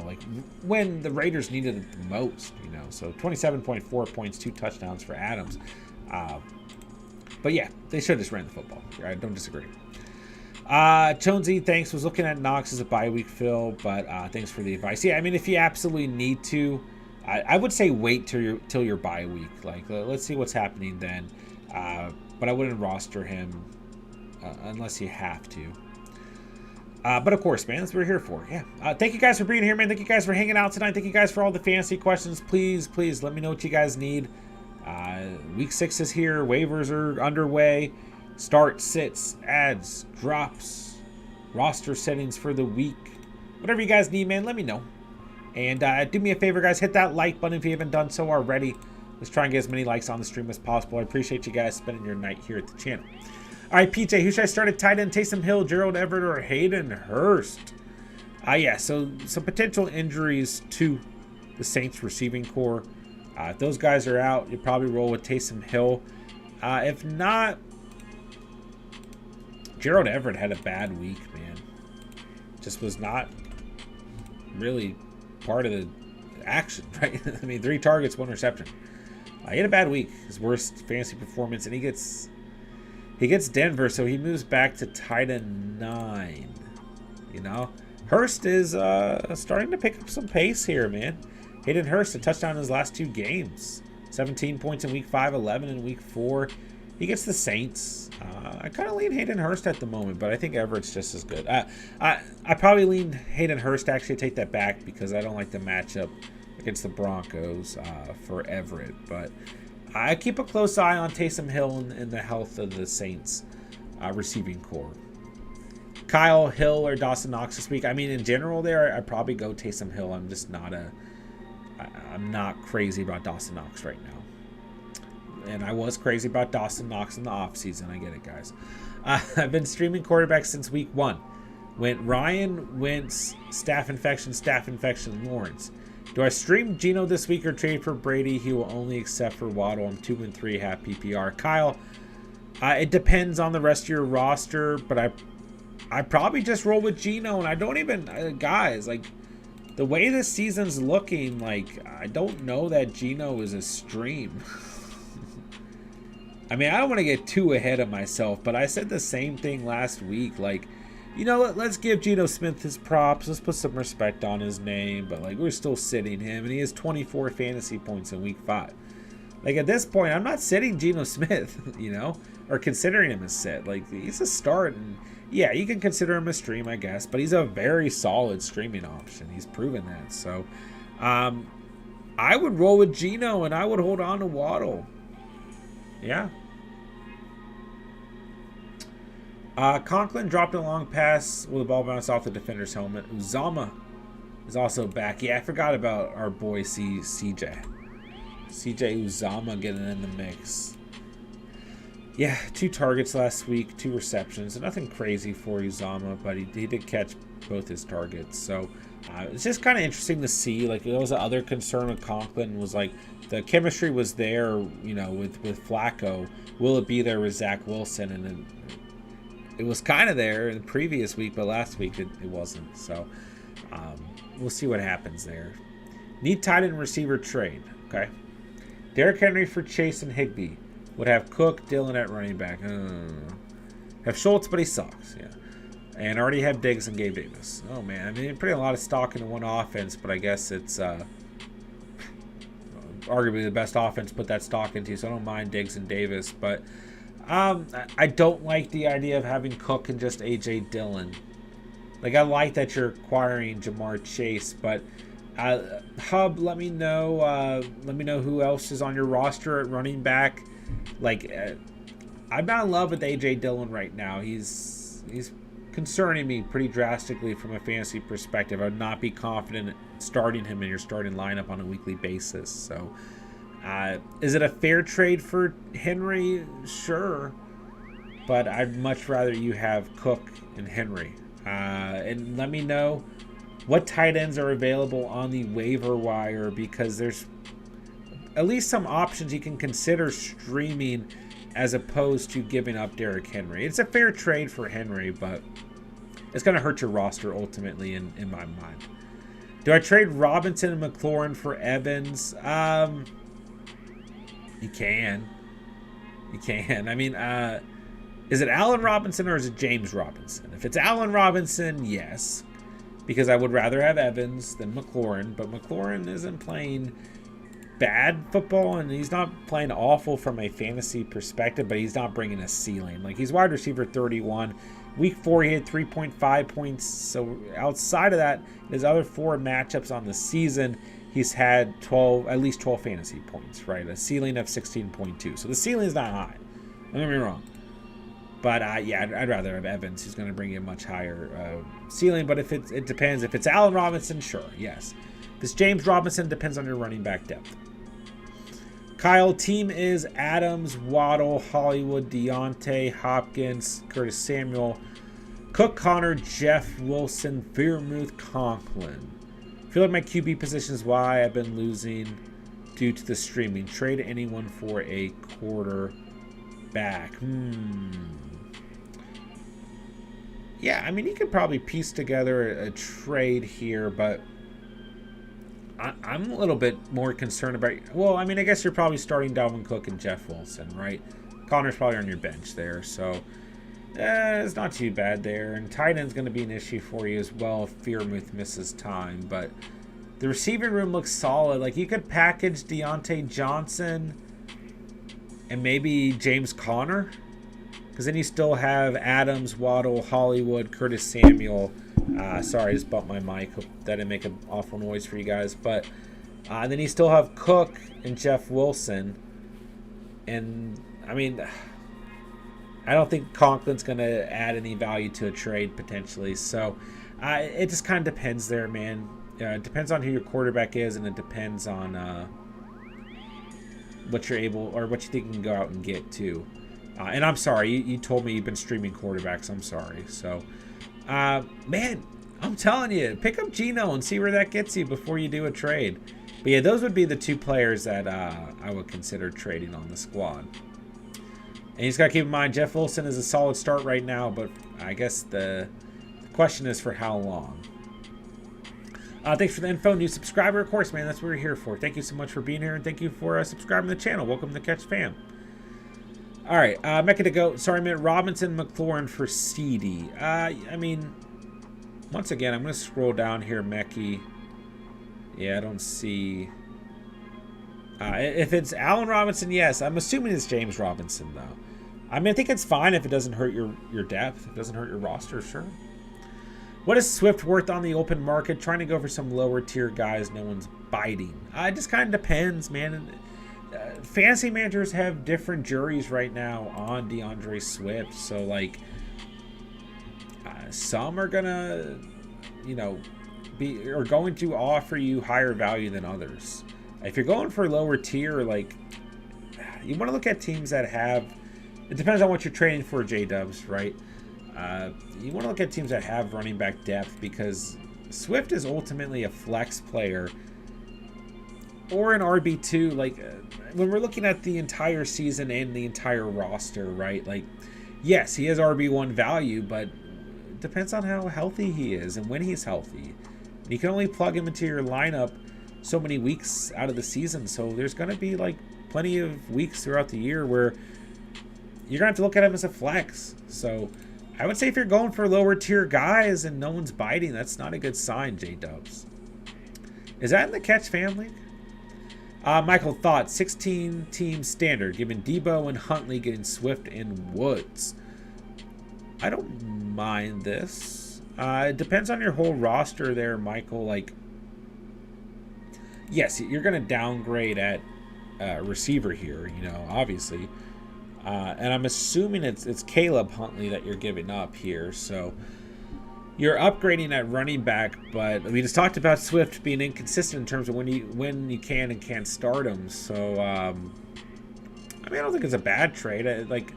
like when the Raiders needed it the most, So 27.4 points, 2 touchdowns for Adams. But yeah, they should have just ran the football. I don't disagree. Jonesy, thanks. Was looking at Knox as a bye week fill, but thanks for the advice. Yeah, I mean, if you absolutely need to, I would say wait till your bye week. Like, let's see what's happening then. But I wouldn't roster him unless you have to. But of course, man, that's what we're here for. Yeah. Thank you guys for being here, man. Thank you guys for hanging out tonight. Thank you guys for all the fantasy questions. Please let me know what you guys need. Week 6 is here. Waivers are underway. Start, sits, adds, drops, roster settings for the week. Whatever you guys need, man, let me know. And do me a favor, guys. Hit that like button if you haven't done so already. Let's try and get as many likes on the stream as possible. I appreciate you guys spending your night here at the channel. All right, PJ, who should I start at tight end? Taysom Hill, Gerald Everett, or Hayden Hurst? Yeah, so some potential injuries to the Saints receiving core. If those guys are out, you probably roll with Taysom Hill. If not, Gerald Everett had a bad week, man. Just was not really part of the action, right? I mean, 3 targets, 1 reception. He had a bad week, his worst fantasy performance, and he gets Denver, so he moves back to tight end 9. Hurst is starting to pick up some pace here, man. Hayden Hurst, a touchdown in his last 2 games. 17 points in week 5, 11 in week 4. He gets the Saints. I kind of lean Hayden Hurst at the moment, but I think Everett's just as good. I probably lean Hayden Hurst, actually take that back, because I don't like the matchup against the Broncos for Everett. But I keep a close eye on Taysom Hill and the health of the Saints receiving core. Kyle Hill or Dawson Knox this week. I mean, in general there, I'd probably go Taysom Hill. I'm just I'm not crazy about Dawson Knox right now. And I was crazy about Dawson Knox in the offseason. I get it, guys. I've been streaming quarterbacks since week 1. Went Ryan, Wentz, staff infection, Lawrence. Do I stream Geno this week or trade for Brady? He will only accept for Waddle. I'm 2-3, half PPR. Kyle, it depends on the rest of your roster, but I probably just roll with Geno, and I don't even, guys, like, the way this season's looking, like, I don't know that Geno is a stream. I mean, I don't want to get too ahead of myself, but I said the same thing last week. Like, let's give Geno Smith his props. Let's put some respect on his name. But, like, we're still sitting him, and he has 24 fantasy points in week 5. Like, at this point, I'm not sitting Geno Smith, or considering him a sit. Like, he's a start, and yeah, you can consider him a stream, I guess, but he's a very solid streaming option. He's proven that. So, I would roll with Geno, and I would hold on to Waddle. Yeah. Conklin dropped a long pass with the ball bounced off the defender's helmet. Uzama is also back. Yeah, I forgot about our boy CJ. CJ Uzama getting in the mix. Yeah, 2 targets last week, 2 receptions. Nothing crazy for Uzama, but he did catch both his targets. So it's just kind of interesting to see. Like, there was the other concern with Conklin was, like, the chemistry was there, with Flacco. Will it be there with Zach Wilson? And it was kind of there in the previous week, but last week it wasn't. So we'll see what happens there. Need tight end receiver trade. Okay. Derrick Henry for Chase and Higbee. Would have Cook, Dillon at running back. Have Schultz, but he sucks. Yeah. And already have Diggs and Gabe Davis. Oh, man. I mean, you're putting a lot of stock into one offense, but I guess it's arguably the best offense to put that stock into, so I don't mind Diggs and Davis. But I don't like the idea of having Cook and just A.J. Dillon. Like, I like that you're acquiring Jamar Chase, but Hub, let me know who else is on your roster at running back. Like, I'm not in love with A.J. Dillon right now. He's concerning me pretty drastically from a fantasy perspective. I would not be confident starting him in your starting lineup on a weekly basis. So, is it a fair trade for Henry? Sure. But I'd much rather you have Cook and Henry. And let me know what tight ends are available on the waiver wire, because there's at least some options you can consider streaming as opposed to giving up Derrick Henry. It's a fair trade for Henry, but it's going to hurt your roster ultimately in my mind. Do I trade Robinson and McLaurin for Evans? You can. You can. I mean, is it Allen Robinson or is it James Robinson? If it's Allen Robinson, yes, because I would rather have Evans than McLaurin, but McLaurin isn't playing bad football, and he's not playing awful from a fantasy perspective, but he's not bringing a ceiling. Like, he's wide receiver 31. Week 4, he had 3.5 points. So outside of that, his other 4 matchups on the season, he's had at least 12 fantasy points, right? A ceiling of 16.2. So the ceiling is not high. Don't get me wrong. But yeah, I'd rather have Evans, who's going to bring you a much higher ceiling. But if it depends. If it's Allen Robinson, sure, yes. If it's James Robinson, depends on your running back depth. Kyle, team is Adams, Waddle, Hollywood, Deontay, Hopkins, Curtis Samuel, Cook, Connor, Jeff Wilson, Freiermuth, Conklin. I feel like my QB position is why I've been losing due to the streaming. Trade anyone for a quarterback. Yeah, I mean, you could probably piece together a trade here, but I'm a little bit more concerned about... Well, I mean, I guess you're probably starting Dalvin Cook and Jeff Wilson, right? Connor's probably on your bench there, so it's not too bad there. And tight end's going to be an issue for you as well if Freiermuth misses time. But the receiving room looks solid. Like, you could package Deontay Johnson and maybe James Conner, because then you still have Adams, Waddle, Hollywood, Curtis Samuel. Sorry, I just bumped my mic. Hope that didn't make an awful noise for you guys. But then you still have Cook and Jeff Wilson. And, I mean, I don't think Conklin's going to add any value to a trade potentially. So it just kind of depends there, man. It depends on who your quarterback is, and it depends on what you're able, or what you think you can go out and get too. And I'm sorry, you told me you've been streaming quarterbacks. I'm sorry. So, man, I'm telling you, pick up Geno and see where that gets you before you do a trade. But yeah, those would be the 2 players that I would consider trading on the squad. And you just got to keep in mind, Jeff Wilson is a solid start right now, but I guess the question is for how long. Thanks for the info. New subscriber, of course, man. That's what we're here for. Thank you so much for being here, and thank you for subscribing to the channel. Welcome to Catch Fam. All right, Mecca to go. Sorry, I meant Robinson, McLaurin for CD. I mean, once again, I'm going to scroll down here, Mecca. Yeah, I don't see... if it's Allen Robinson, yes. I'm assuming it's James Robinson, though. I mean, I think it's fine if it doesn't hurt your depth. If it doesn't hurt your roster, sure. What is Swift worth on the open market? Trying to go for some lower tier guys no one's biting. It just kind of depends, man. Fantasy managers have different juries right now on DeAndre Swift. So, like, some are going to, are going to offer you higher value than others. If you're going for lower tier, like, you want to look at teams that have, it depends on what you're trading for, J-Dubs, right? You want to look at teams that have running back depth, because Swift is ultimately a flex player or an RB2. Like, when we're looking at the entire season and the entire roster, right? Like, yes, he has RB1 value, but it depends on how healthy he is and when he's healthy. And you can only plug him into your lineup so many weeks out of the season, so there's going to be like plenty of weeks throughout the year where you're going to have to look at him as a flex. So I would say if you're going for lower tier guys and no one's biting, that's not a good sign, J-Dubs. Is that in the Catch family? Michael, thought 16 team standard, given Debo and Huntley getting Swift and Woods. I don't mind this. It depends on your whole roster there, Michael. Like, yes, you're going to downgrade at receiver here, you know, obviously. And I'm assuming it's Caleb Huntley that you're giving up here. So you're upgrading at running back, but we just talked about Swift being inconsistent in terms of when you can and can't start him. So I mean, I don't think it's a bad trade. Like,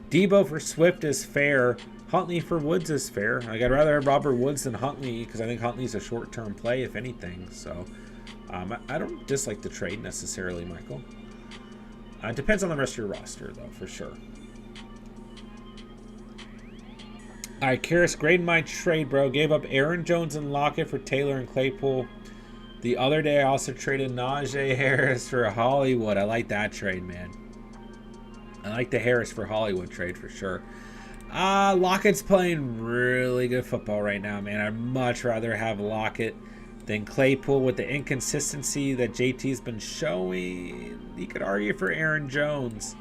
Debo for Swift is fair. Huntley for Woods is fair. Like, I'd rather have Robert Woods than Huntley because I think Huntley's a short-term play, if anything. So I don't dislike the trade necessarily, Michael. It depends on the rest of your roster, though, for sure. All right, Karis, grade my trade, bro. Gave up Aaron Jones and Lockett for Taylor and Claypool. The other day, I also traded Najee Harris for Hollywood. I like that trade, man. I like the Harris for Hollywood trade for sure. Lockett's playing really good football right now, man. I'd much rather have Lockett than Claypool with the inconsistency that JT's been showing. You could argue for Aaron Jones.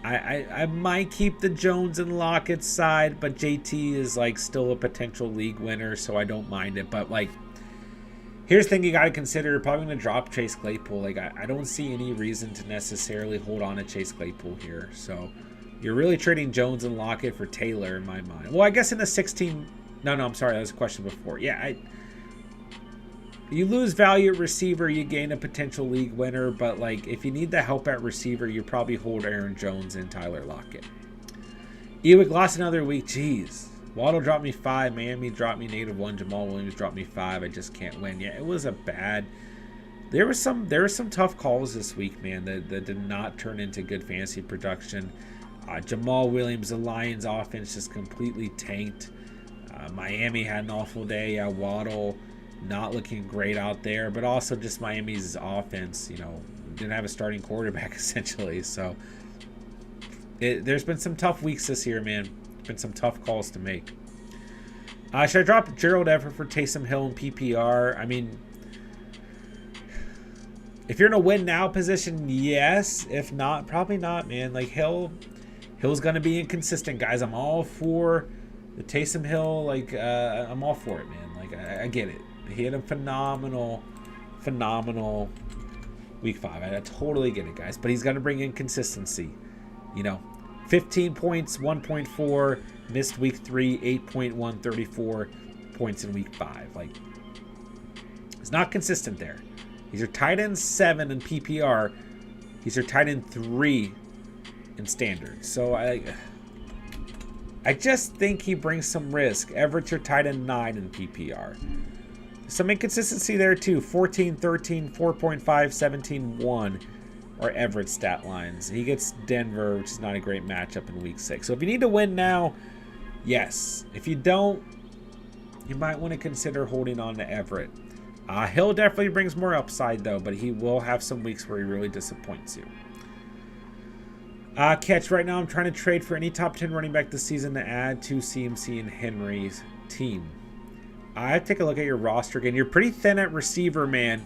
I might keep the Jones and Lockett side, but JT is like still a potential league winner, so I don't mind it. But like, here's the thing you got to consider. You're probably going to drop Chase Claypool. Like, I don't see any reason to necessarily hold on to Chase Claypool here. So you're really trading Jones and Lockett for Taylor in my mind. Well, I guess in the 16... No, I'm sorry. That was a question before. Yeah, you lose value at receiver, you gain a potential league winner. But, like, if you need the help at receiver, you probably hold Aaron Jones and Tyler Lockett. Ewick lost another week. Jeez. Waddle dropped me 5. Miami dropped me -1. Jamal Williams dropped me 5. I just can't win. Yeah, it was a bad... There were some tough calls this week, man, that did not turn into good fantasy production. Jamal Williams, the Lions offense just completely tanked. Miami had an awful day. Waddle not looking great out there, but also just Miami's offense, you know, didn't have a starting quarterback essentially. So there's been some tough weeks this year, man. Been some tough calls to make. Should I drop Gerald Everett for Taysom Hill and PPR? I mean, if you're in a win now position, yes. If not, probably not, man. Like, Hill's going to be inconsistent, guys. I'm all for the Taysom Hill. Like, I'm all for it, man. Like, I get it. He had a phenomenal week 5. I totally get it, guys. But he's going to bring in consistency. You know, 15 points, 1.4. Missed week 3, 8.1, 34 points in week 5. Like, it's not consistent there. He's your tight end 7 in PPR. He's your tight end 3 in standard. So I just think he brings some risk. Everett's your tight end 9 in PPR. Some inconsistency there too. 14, 13, 4.5, 17, 1 are Everett's stat lines. He gets Denver, which is not a great matchup in week 6. So if you need to win now, yes. If you don't, you might want to consider holding on to Everett. Hill definitely brings more upside though, but he will have some weeks where he really disappoints you. Catch, right now I'm trying to trade for any top 10 running back this season to add to CMC and Henry's team. I take a look at your roster again. You're pretty thin at receiver, man.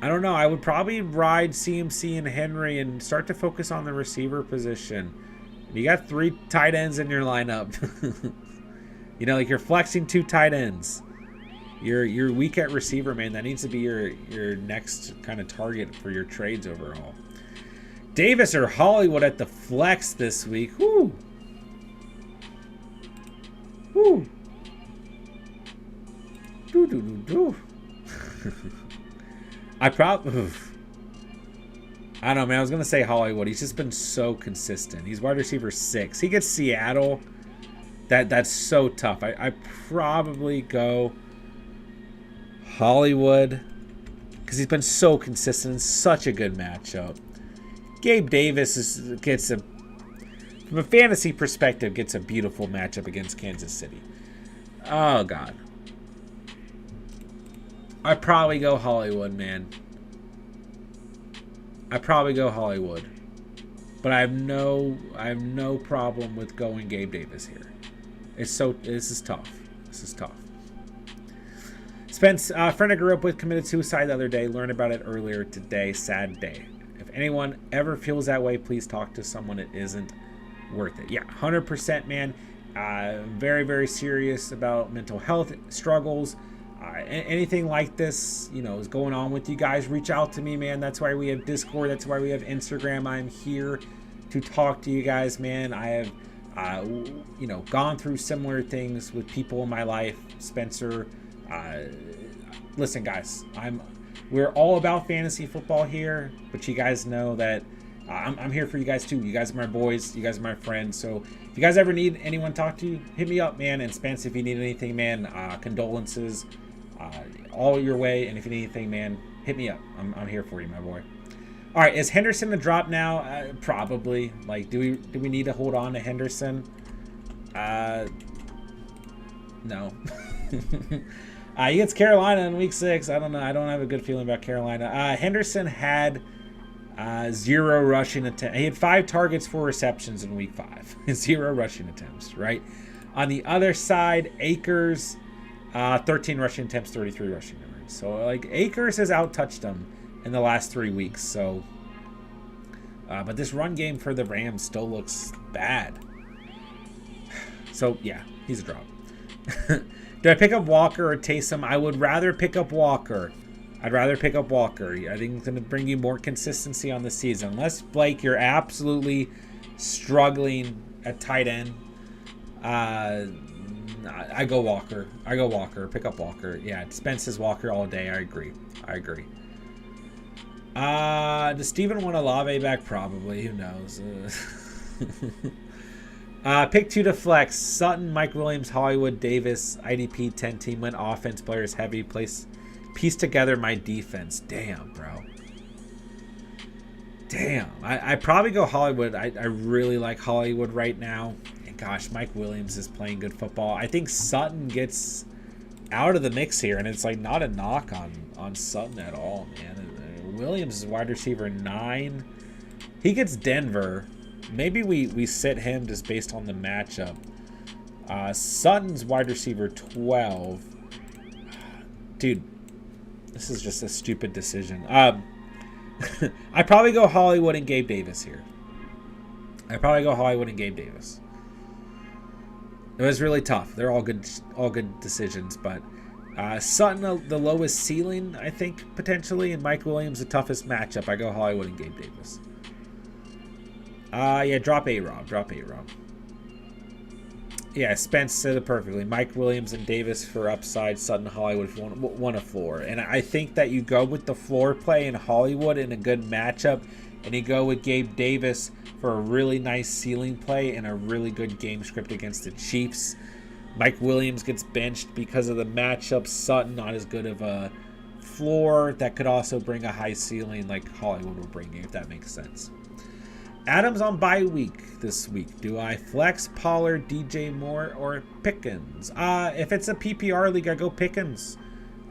I don't know. I would probably ride CMC and Henry and start to focus on the receiver position. You got 3 tight ends in your lineup. You know, like, you're flexing 2 tight ends. You're weak at receiver, man. That needs to be your next kind of target for your trades overall. Davis or Hollywood at the flex this week. Whoo. Whoo. Do. I don't know, man. I was going to say Hollywood. He's just been so consistent. He's wide receiver 6. He gets Seattle. That's so tough. I probably go Hollywood because he's been so consistent. It's such a good matchup. Gabe Davis gets from a fantasy perspective, gets a beautiful matchup against Kansas City. Oh, God. I'd probably go Hollywood, man. I probably go Hollywood. But I have no problem with going Gabe Davis here. This is tough. This is tough. Spence, a friend I grew up with committed suicide the other day. Learned about it earlier today. Sad day. If anyone ever feels that way, please talk to someone. It isn't worth it. Yeah, 100%, man. Very, very serious about mental health struggles. Anything like this, is going on with you guys, reach out to me, man. That's why we have Discord. That's why we have Instagram. I'm here to talk to you guys, man. I have, gone through similar things with people in my life. Spencer, listen, guys, we're all about fantasy football here, but you guys know that I'm here for you guys too. You guys are my boys. You guys are my friends. So if you guys ever need anyone to talk to, hit me up, man. And Spence, if you need anything, man, condolences all your way. And if you need anything, man, hit me up. I'm here for you, my boy. All right, is Henderson a drop now? Probably. Like, do we need to hold on to Henderson? No. He gets Carolina in week 6. I don't know. I don't have a good feeling about Carolina. Henderson had 0 rushing attempts. He had 5 targets, 4 receptions in week 5. 0 rushing attempts, right? On the other side, Akers, 13 rushing attempts, 33 rushing yards. So, like, Akers has out-touched him in the last 3 weeks. So, but this run game for the Rams still looks bad. So, yeah, he's a drop. Do I pick up Walker or Taysom? I would rather pick up Walker. I'd rather pick up Walker. I think it's going to bring you more consistency on the season. Unless, Blake, you're absolutely struggling at tight end. I go Walker. Pick up Walker. Yeah, Spence is Walker all day. I agree. Does Steven want Olave back? Probably. Who knows? Pick 2 to flex. Sutton, Mike Williams, Hollywood, Davis, IDP, 10 team win offense, players heavy, piece together my defense. Damn, bro. Damn. I probably go Hollywood. I really like Hollywood right now. And gosh, Mike Williams is playing good football. I think Sutton gets out of the mix here, and it's like not a knock on Sutton at all, man. Williams is wide receiver 9. He gets Denver. Maybe we sit him just based on the matchup. Sutton's wide receiver 12. Dude, this is just a stupid decision. I probably go Hollywood and Gabe Davis here. It was really tough. They're all good decisions, but Sutton the lowest ceiling, I think, potentially, and Mike Williams the toughest matchup. I go Hollywood and Gabe Davis. Yeah, drop A-Rob. Yeah, Spence said it perfectly. Mike Williams and Davis for upside, Sutton, Hollywood if you want a floor. And I think that you go with the floor play in Hollywood in a good matchup, and you go with Gabe Davis for a really nice ceiling play and a really good game script against the Chiefs. Mike Williams gets benched because of the matchup. Sutton, not as good of a floor. That could also bring a high ceiling like Hollywood will bring you, if that makes sense. Adams on bye week this week. Do I flex Pollard, DJ Moore, or Pickens? If it's a PPR league, I go Pickens.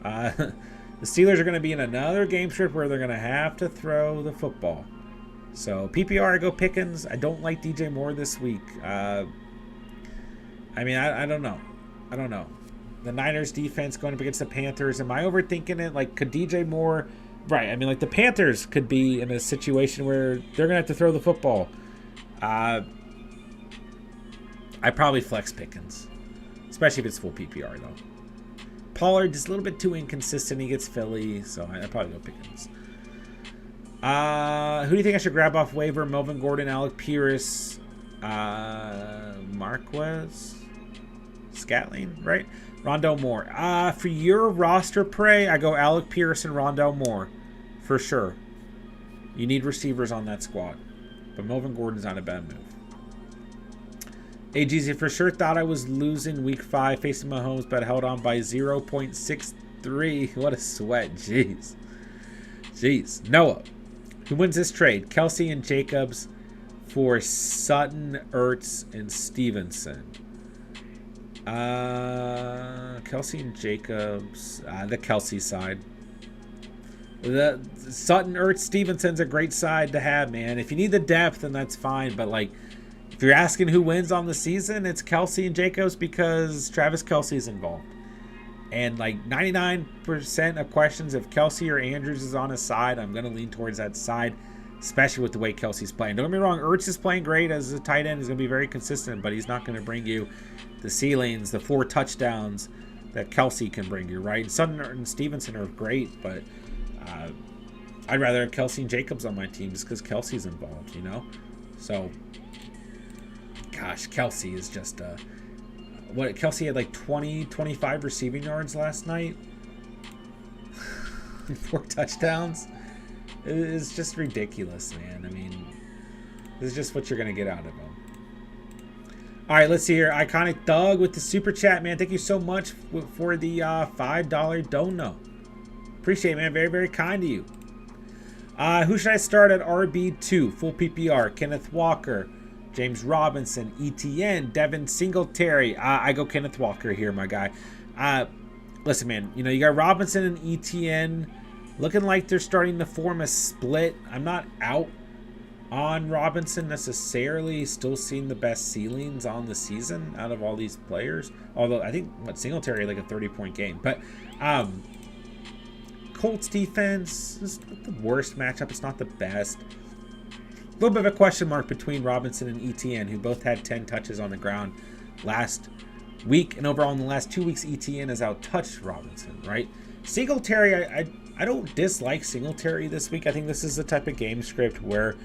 The Steelers are going to be in another game script where they're going to have to throw the football. So PPR, I go Pickens. I don't like DJ Moore this week. I don't know. The Niners defense going up against the Panthers. Am I overthinking it? Like, could DJ Moore... Right, I mean, like, the Panthers could be in a situation where they're going to have to throw the football. I probably flex Pickens, especially if it's full PPR, though. Pollard is a little bit too inconsistent. He gets Philly, so I probably go Pickens. Who do you think I should grab off waiver? Melvin Gordon, Alec Pierce, Marquez, Scatling, right? Rondell Moore. For your roster prey, I go Alec Pierce and Rondell Moore. For sure. You need receivers on that squad. But Melvin Gordon's not a bad move. AGZ for sure thought I was losing week 5 facing Mahomes, but held on by 0.63. What a sweat. Jeez. Noah. Who wins this trade? Kelsey and Jacobs for Sutton, Ertz, and Stevenson. Kelsey and Jacobs, the Kelsey side. The Sutton, Ertz, Stevenson's a great side to have, man. If you need the depth, then that's fine. But like, if you're asking who wins on the season, it's Kelsey and Jacobs because Travis Kelsey's involved. And like 99% of questions, if Kelsey or Andrews is on his side, I'm going to lean towards that side, especially with the way Kelsey's playing. Don't get me wrong, Ertz is playing great as a tight end. He's going to be very consistent, but he's not going to bring you the ceilings, the 4 touchdowns that Kelsey can bring you, right? Sutton and Stevenson are great, but I'd rather have Kelsey and Jacobs on my team just because Kelsey's involved, you know? So, gosh, Kelsey is just what Kelsey had like 25 receiving yards last night. 4 touchdowns. It's just ridiculous, man. I mean, this is just what you're going to get out of him. All right, let's see here. Iconic Doug with the super chat, man. Thank you so much for the $5 dono. Appreciate it, man. Very, very kind to you. Who should I start at RB2? Full PPR. Kenneth Walker, James Robinson, ETN, Devin Singletary. I go Kenneth Walker here, my guy. Listen, man, you know, you got Robinson and ETN looking like they're starting to form a split. I'm not out on Robinson necessarily. Still seeing the best ceilings on the season out of all these players. Although I think Singletary like a 30-point game. But Colts defense is not the worst matchup. It's not the best. A little bit of a question mark between Robinson and ETN, who both had 10 touches on the ground last week. And overall in the last 2 weeks, ETN has out-touched Robinson, right? Singletary, I don't dislike Singletary this week. I think this is the type of game script where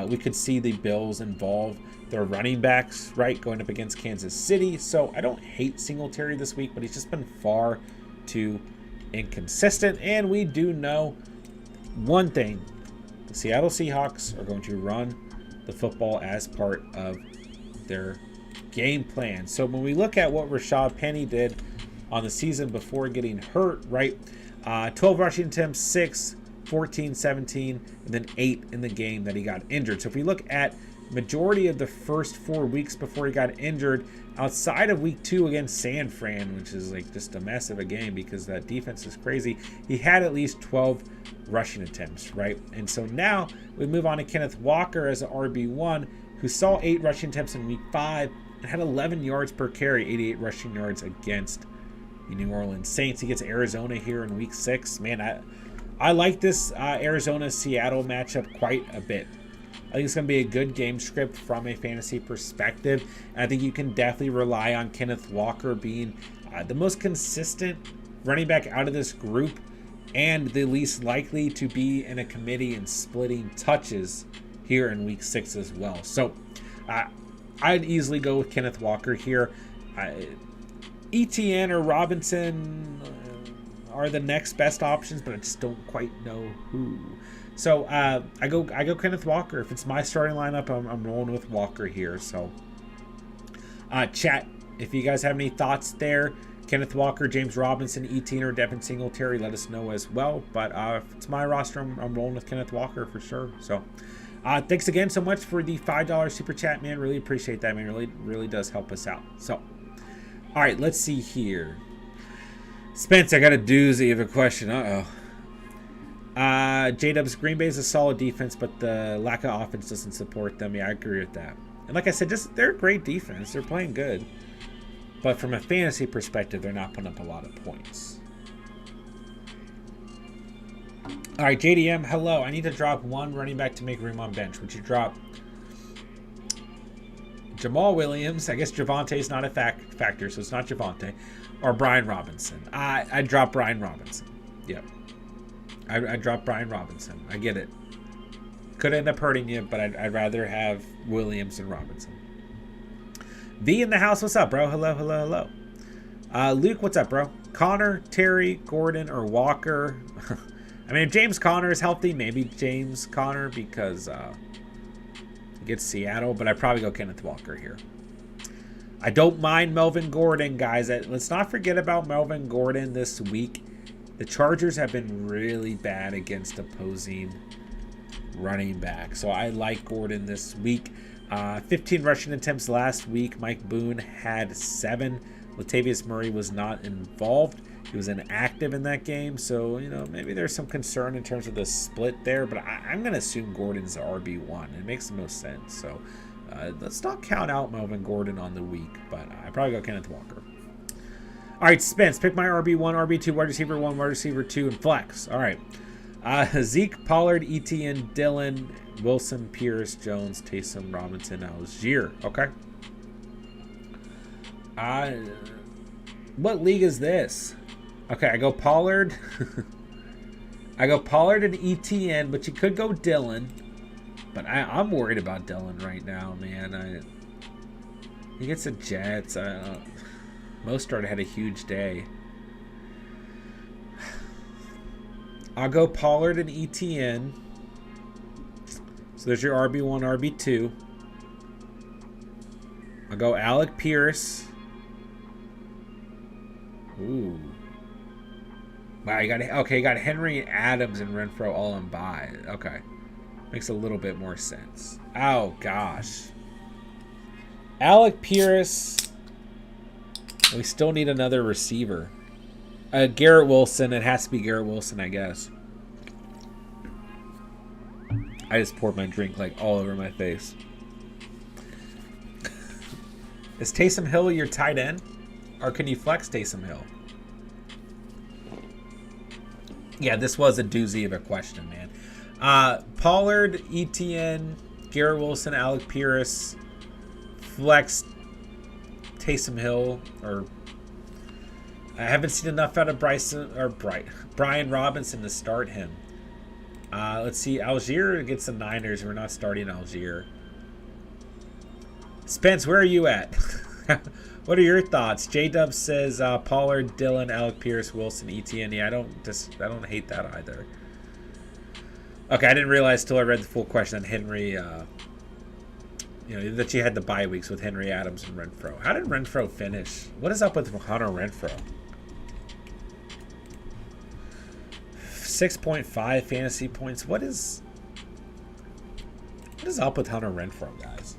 we could see the Bills involve their running backs, right, going up against Kansas City. So I don't hate Singletary this week, but he's just been far too inconsistent. And we do know one thing. The Seattle Seahawks are going to run the football as part of their game plan. So when we look at what Rashad Penny did on the season before getting hurt, right, 12 rushing attempts, 6, 14, 17, and then 8 in the game that he got injured. So if we look at majority of the first 4 weeks before he got injured, outside of week 2 against San Fran, which is like just a mess of a game because that defense is crazy, he had at least 12 rushing attempts, right? And so now we move on to Kenneth Walker as an RB1, who saw 8 rushing attempts in week 5 and had 11 yards per carry, 88 rushing yards against the New Orleans Saints. He gets Arizona here in week 6. Man, I like this Arizona-Seattle matchup quite a bit. I think it's going to be a good game script from a fantasy perspective. And I think you can definitely rely on Kenneth Walker being the most consistent running back out of this group and the least likely to be in a committee and splitting touches here in week 6 as well. So I'd easily go with Kenneth Walker here. ETN or Robinson are the next best options, but I just don't quite know who. So I go Kenneth Walker. If it's my starting lineup, I'm rolling with Walker here. So chat, if you guys have any thoughts there, Kenneth Walker, James Robinson, ETN, or Devin Singletary, let us know as well. But if it's my roster, I'm rolling with Kenneth Walker for sure. So thanks again so much for the $5 super chat, man. Really appreciate that, man. Really does help us out. So, all right, let's see here. Spence, I got a doozy of a question. J-Dub's Green Bay is a solid defense, but the lack of offense doesn't support them. Yeah, I agree with that. And like I said, they're a great defense. They're playing good. But from a fantasy perspective, they're not putting up a lot of points. All right, JDM, hello. I need to drop one running back to make room on bench. Would you drop Jamal Williams? I guess Javonte's not a factor, so it's not Javonte. Or Brian Robinson. I'd drop Brian Robinson. Yep. I'd drop Brian Robinson. I get it. Could end up hurting you, but I'd rather have Williams than Robinson. V in the house, what's up, bro? Hello. Luke, what's up, bro? Connor, Terry, Gordon, or Walker? I mean, if James Conner is healthy, maybe James Conner because he gets Seattle, but I'd probably go Kenneth Walker here. I don't mind Melvin Gordon, guys. Let's not forget about Melvin Gordon this week. The Chargers have been really bad against opposing running back. So I like Gordon this week. 15 rushing attempts last week. Mike Boone had 7. Latavius Murray was not involved. He was inactive in that game, so, you know, maybe there's some concern in terms of the split there, but I'm going to assume Gordon's the RB1. It makes the most sense, so let's not count out Melvin Gordon on the week, but I probably go Kenneth Walker. All right, Spence, pick my RB1, RB2, wide receiver 1, wide receiver 2, and flex. All right. Zeke, Pollard, Etienne, Dillon, Wilson, Pierce, Jones, Taysom, Robinson, Algier. Okay. What league is this? Okay, I go Pollard. I go Pollard and Etienne, but you could go Dillon. But I'm worried about Dillon right now, man. He gets the Jets. Mostert had a huge day. I'll go Pollard and Etienne. So there's your RB1, RB2. I'll go Alec Pierce. Ooh. Wow, you got Henry, Adams, and Renfro all on bye. Okay. Makes a little bit more sense. Oh, gosh. Alec Pierce. We still need another receiver. Garrett Wilson. It has to be Garrett Wilson, I guess. I just poured my drink like all over my face. Is Taysom Hill your tight end? Or can you flex Taysom Hill? Yeah, this was a doozy of a question, man. Pollard, Etienne, Garrett Wilson, Alec Pierce, flex Taysom Hill, or I haven't seen enough out of Brian Robinson to start him. Let's see, Algier against the Niners. We're not starting Algier. Spence, where are you at? What are your thoughts? J-Dub says Pollard, Dillon, Alec Pierce, Wilson, Etienne. Yeah, I don't hate that either. Okay, I didn't realize till I read the full question that Henry, that you had the bye weeks with Henry, Adams, and Renfro. How did Renfro finish? What is up with Hunter Renfro? 6.5 fantasy points. What is up with Hunter Renfro, guys?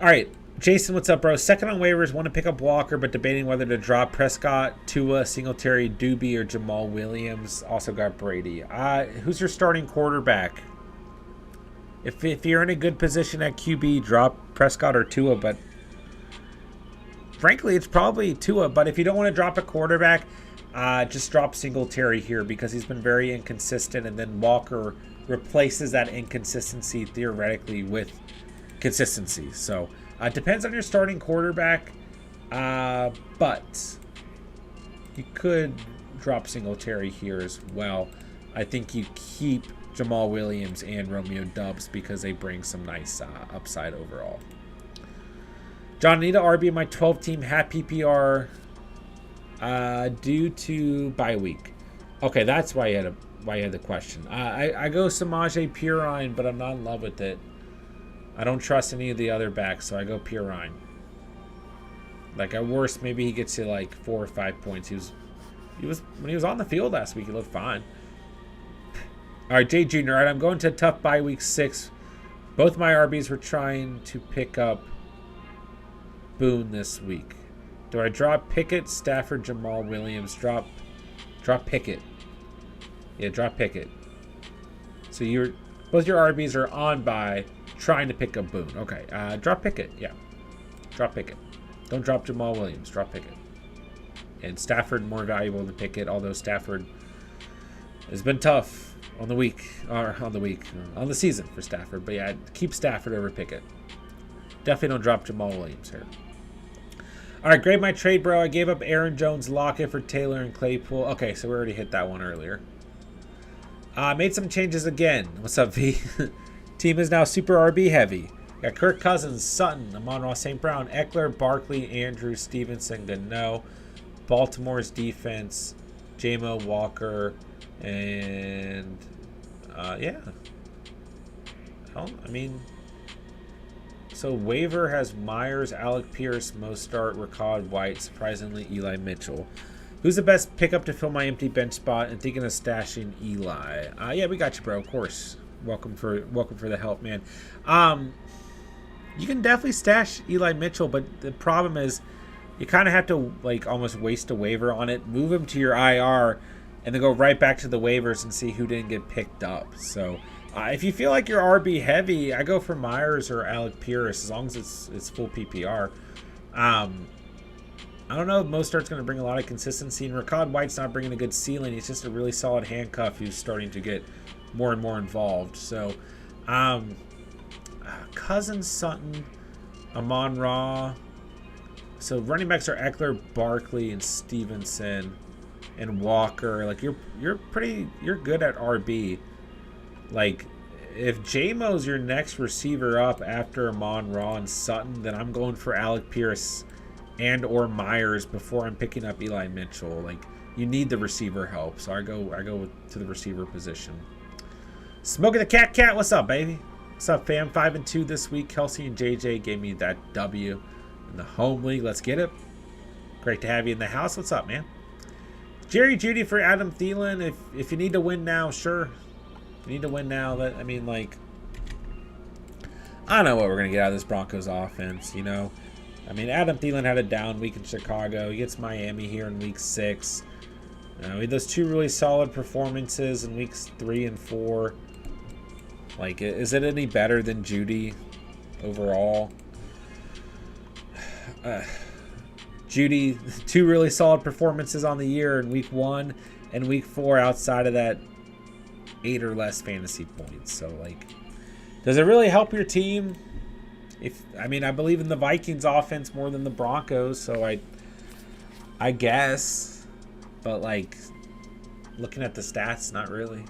All right, Jason, what's up, bro? Second on waivers, want to pick up Walker, but debating whether to drop Prescott, Tua, Singletary, Doobie, or Jamal Williams. Also got Brady. Who's your starting quarterback? If you're in a good position at QB, drop Prescott or Tua, but frankly, it's probably Tua. But if you don't want to drop a quarterback, just drop Singletary here because he's been very inconsistent, and then Walker replaces that inconsistency theoretically with consistency. So it depends on your starting quarterback, but you could drop Singletary here as well. I think you keep Jamal Williams and Romeo Doubs because they bring some nice upside overall. John, I need an RB in my 12-team hat PPR due to bye week. Okay, that's why you had the question. I go Samaje Perine, but I'm not in love with it. I don't trust any of the other backs, so I go Perine. Like at worst, maybe he gets you like 4 or 5 points. He was when he was on the field last week, he looked fine. All right, Jay Jr. All right, I'm going to a tough bye week 6. Both my RBs were trying to pick up Boone this week. Do I drop Pickett, Stafford, Jamal Williams? Drop Pickett. Yeah, drop Pickett. So both your RBs are on bye, trying to pick up Boone. Okay, drop Pickett. Yeah, drop Pickett. Don't drop Jamal Williams. Drop Pickett. And Stafford more valuable than Pickett, although Stafford has been tough on the season for Stafford. But yeah, keep Stafford over Pickett. Definitely don't drop Jamal Williams here. All right, grade my trade, bro. I gave up Aaron Jones, Lockett for Taylor and Claypool. Okay, so we already hit that one earlier. Made some changes again. What's up, V? Team is now super RB heavy. Got Kirk Cousins, Sutton, Amon-Ra St. Brown, Eckler, Barkley, Andrews, Stevenson, Gano. Baltimore's defense, J-Mo, Walker, and yeah. So waiver has Myers, Alec Pierce, Mostert, Ricard White, surprisingly Eli Mitchell. Who's the best pickup to fill my empty bench spot? And thinking of stashing Eli. Yeah, we got you, bro. Of course. Welcome for the help, man. You can definitely stash Eli Mitchell, but the problem is you kind of have to like almost waste a waiver on it, move him to your IR, and then go right back to the waivers and see who didn't get picked up. So if you feel like you're RB heavy, I go for Myers or Alec Pierce as long as it's full PPR. I don't know if Mostert's going to bring a lot of consistency, and Rachaad White's not bringing a good ceiling. He's just a really solid handcuff who's starting to get more and more involved. So, Cousins, Sutton, Amon-Ra. So running backs are Eckler, Barkley, and Stevenson, and Walker. Like you're good at RB. Like if J-Mo's your next receiver up after Amon-Ra and Sutton, then I'm going for Alec Pierce and or Myers before I'm picking up Eli Mitchell. Like you need the receiver help, so I go to the receiver position. Smoking the cat, what's up, baby? What's up, fam? 5-2 this week. Kelsey and JJ gave me that W in the home league. Let's get it. Great to have you in the house. What's up, man? Jerry Judy for Adam Thielen. If you need to win now, sure. If you need to win now, I mean, like, I don't know what we're gonna get out of this Broncos offense. You know. I mean, Adam Thielen had a down week in Chicago. He gets Miami here in week 6. We had those 2 really solid performances in weeks 3 and 4. Like, is it any better than Judy overall? Judy, 2 really solid performances on the year in week 1 and week 4 outside of that 8 or less fantasy points. So, like, does it really help your team? I believe in the Vikings offense more than the Broncos, so I guess. But, like, looking at the stats, not really.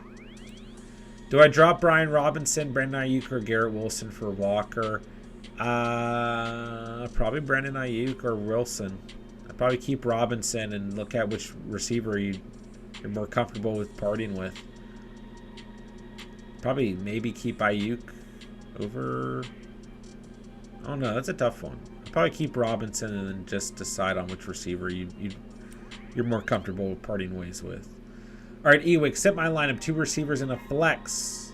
Do I drop Brian Robinson, Brandon Ayuk, or Garrett Wilson for Walker? Probably Brandon Ayuk or Wilson. I'd probably keep Robinson and look at which receiver you're more comfortable with partying with. Probably maybe keep Ayuk over... Oh no, that's a tough one. I'd probably keep Robinson and then just decide on which receiver you're more comfortable with parting ways with. All right, Ewick, set my lineup: 2 receivers and a flex.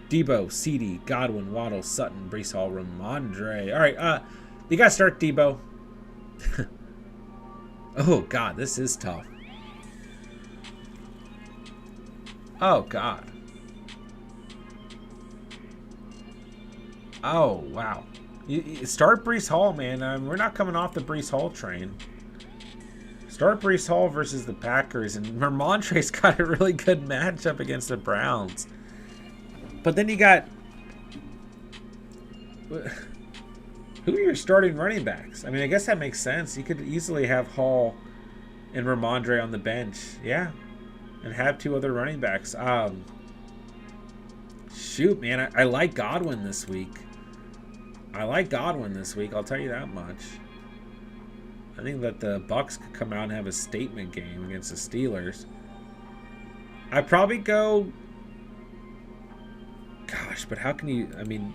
Debo, CD, Godwin, Waddle, Sutton, Breece Hall, Ramondre. All right, you got to start Debo. Oh, God, this is tough. Oh, God. Oh, wow. You start Breece Hall, man. We're not coming off the Breece Hall train. Start Breece Hall versus the Packers, and Ramondre's got a really good matchup against the Browns. But then you got... Who are your starting running backs? I mean, I guess that makes sense. You could easily have Hall and Ramondre on the bench. Yeah. And have 2 other running backs. Shoot, man. I like Godwin this week. I'll tell you that much. I think that the Bucks could come out and have a statement game against the Steelers. I'd probably go... Gosh, but how can you... I mean,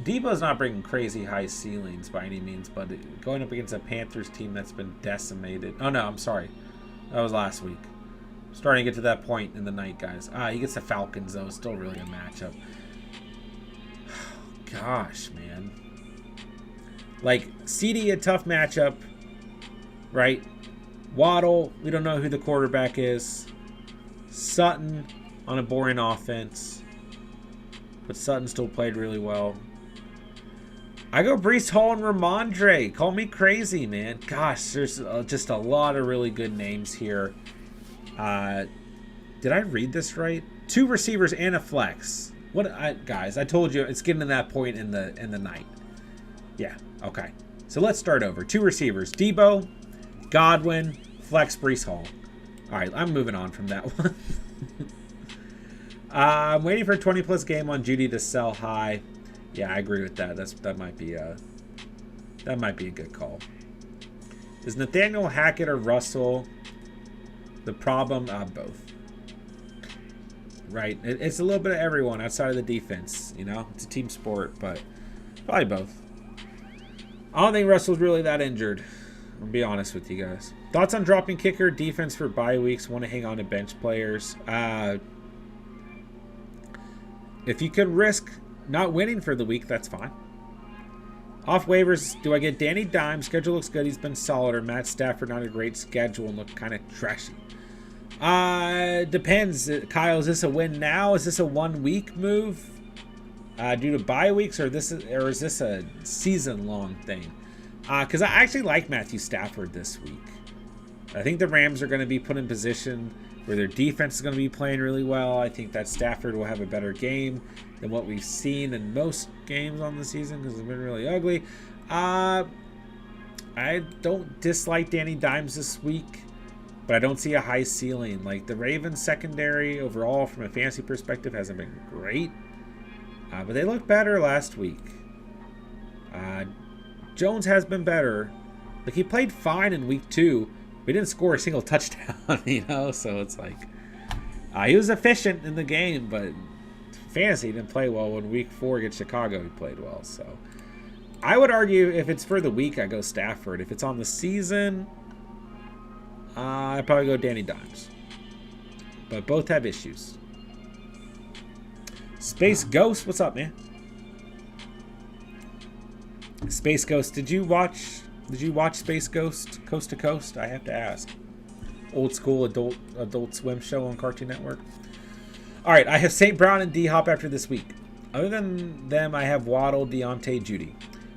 Debo's not bringing crazy high ceilings by any means, but going up against a Panthers team that's been decimated... Oh, no, I'm sorry. That was last week. Starting to get to that point in the night, guys. He gets the Falcons, though. Still really a matchup. Gosh, man. Like, CD, a tough matchup, right? Waddle, we don't know who the quarterback is. Sutton on a boring offense. But Sutton still played really well. I go Breece Hall and Ramondre. Call me crazy, man. Gosh, there's just a lot of really good names here. Did I read this right? 2 receivers and a flex. Guys, I told you it's getting to that point in the night. Yeah, okay. So let's start over. 2 receivers. Debo, Godwin, flex Breece Hall. All right, I'm moving on from that one. I'm waiting for a 20-plus game on Judy to sell high. Yeah, I agree with that. That might be a good call. Is Nathaniel Hackett or Russell the problem? Both. Right. It's a little bit of everyone outside of the defense. You know, it's a team sport, but probably both. I don't think Russell's really that injured. I'll be honest with you guys. Thoughts on dropping kicker, defense for bye weeks? Want to hang on to bench players? If you could risk not winning for the week, that's fine. Off waivers, do I get Danny Dimes? Schedule looks good. He's been solid. Or Matt Stafford, not a great schedule and look kind of trashy. Depends. Kyle, is this a win now? Is this a 1 week move due to bye weeks, or is this a season-long thing? Because I actually like Matthew Stafford this week. I think the Rams are going to be put in position where their defense is going to be playing really well. I think that Stafford will have a better game than what we've seen in most games on the season because it's been really ugly. I don't dislike Danny Dimes this week, but I don't see a high ceiling. Like, the Ravens secondary overall from a fantasy perspective hasn't been great, but they looked better last week. Jones has been better. Like, he played fine in week 2. We didn't score a single touchdown, you know, so it's like he was efficient in the game, but fantasy didn't play well. When week 4 against Chicago, he played well. So I would argue if it's for the week, I go Stafford. If it's on the season, I'd probably go Danny Dimes. But both have issues. Space Ghost, what's up, man? Space Ghost, did you watch Space Ghost Coast to Coast? I have to ask. Old school adult swim show on Cartoon Network. All right, I have St. Brown and D-Hop after this week. Other than them, I have Waddle, Deontay, Judy.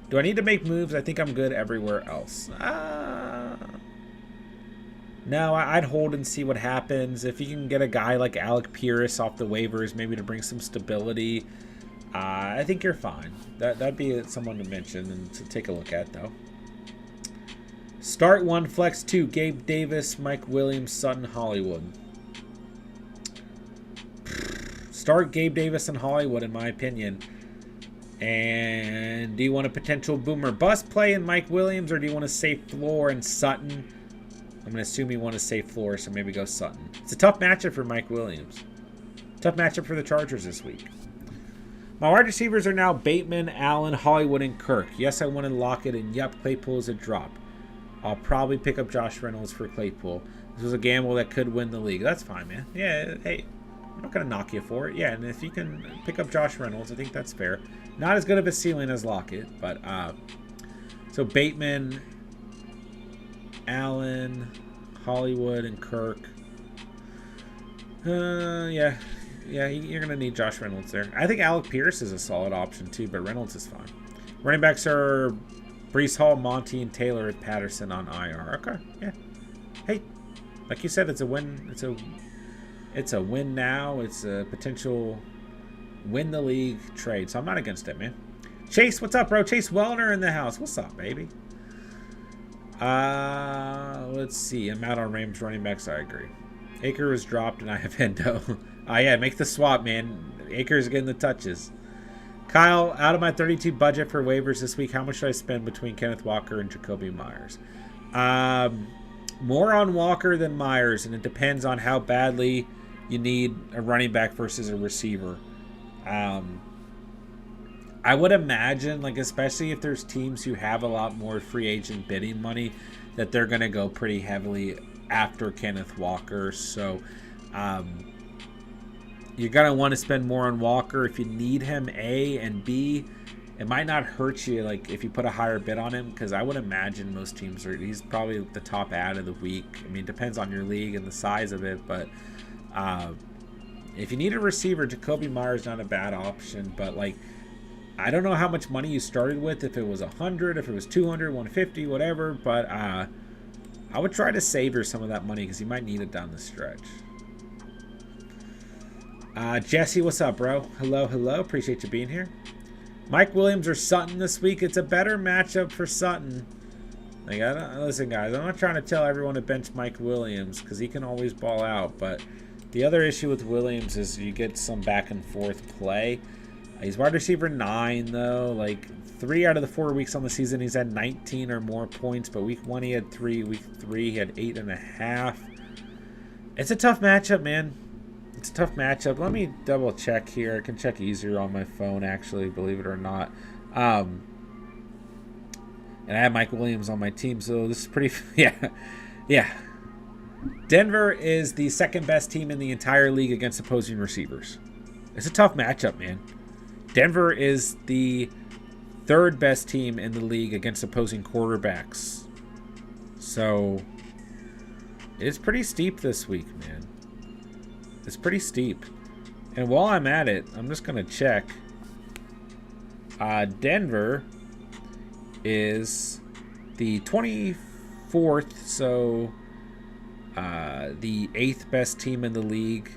Do I need to make moves? I think I'm good everywhere else. No, I'd hold and see what happens. If you can get a guy like Alec Pierce off the waivers, maybe to bring some stability, I think you're fine. That'd be someone to mention and to take a look at, though. Start 1, flex 2, Gabe Davis, Mike Williams, Sutton, Hollywood. Start Gabe Davis and Hollywood, in my opinion. And do you want a potential boomer bust play in Mike Williams, or do you want to save floor in Sutton? I'm going to assume you want to save floor, so maybe go Sutton. It's a tough matchup for Mike Williams. Tough matchup for the Chargers this week. My wide receivers are now Bateman, Allen, Hollywood, and Kirk. Yes, I wanted Lockett, and yep, Claypool is a drop. I'll probably pick up Josh Reynolds for Claypool. This was a gamble that could win the league. That's fine, man. Yeah, hey, I'm not going to knock you for it. Yeah, and if you can pick up Josh Reynolds, I think that's fair. Not as good of a ceiling as Lockett, but so Bateman, Allen, Hollywood, and Kirk. Yeah, you're going to need Josh Reynolds there. I think Alec Pierce is a solid option too, but Reynolds is fine. Running backs are Breece Hall, Monty, and Taylor with Patterson on IR. Okay, yeah. Hey, like you said, it's a win. It's a win now. It's a potential win the league trade. So I'm not against it, man. Chase, what's up, bro? Chase Wellner in the house. What's up, baby? Let's see. I'm out on Rams running backs. I agree. Aker was dropped, and I have Hendo. Yeah, make the swap, man. Aker's getting the touches. Kyle, out of my 32 budget for waivers this week, how much should I spend between Kenneth Walker and Jacoby Myers? More on Walker than Myers, and it depends on how badly you need a running back versus a receiver. I would imagine, like, especially if there's teams who have a lot more free agent bidding money, that they're going to go pretty heavily after Kenneth Walker. So you're going to want to spend more on Walker if you need him, A, and B, it might not hurt you, like, if you put a higher bid on him, because I would imagine most teams he's probably the top ad of the week. I mean, it depends on your league and the size of it, but if you need a receiver, Jacoby Myers is not a bad option, but, like, I don't know how much money you started with, if it was 100, if it was 200, 150, whatever, but I would try to savor some of that money because you might need it down the stretch. Jesse, what's up, bro? Hello. Appreciate you being here. Mike Williams or Sutton this week? It's a better matchup for Sutton. Like, listen, guys, I'm not trying to tell everyone to bench Mike Williams because he can always ball out, but the other issue with Williams is you get some back and forth play. He's wide receiver 9, though. Like, 3 out of the 4 weeks on the season, he's had 19 or more points. But week 1, he had 3. Week 3, he had 8.5. It's a tough matchup, man. It's a tough matchup. Let me double check here. I can check easier on my phone, actually, believe it or not. And I have Mike Williams on my team, so this is pretty... Yeah. Denver is the second best team in the entire league against opposing receivers. It's a tough matchup, man. Denver is the third best team in the league against opposing quarterbacks. So it's pretty steep this week, man. It's pretty steep. And while I'm at it, I'm just going to check. Denver is the 24th, so the 8th best team in the league,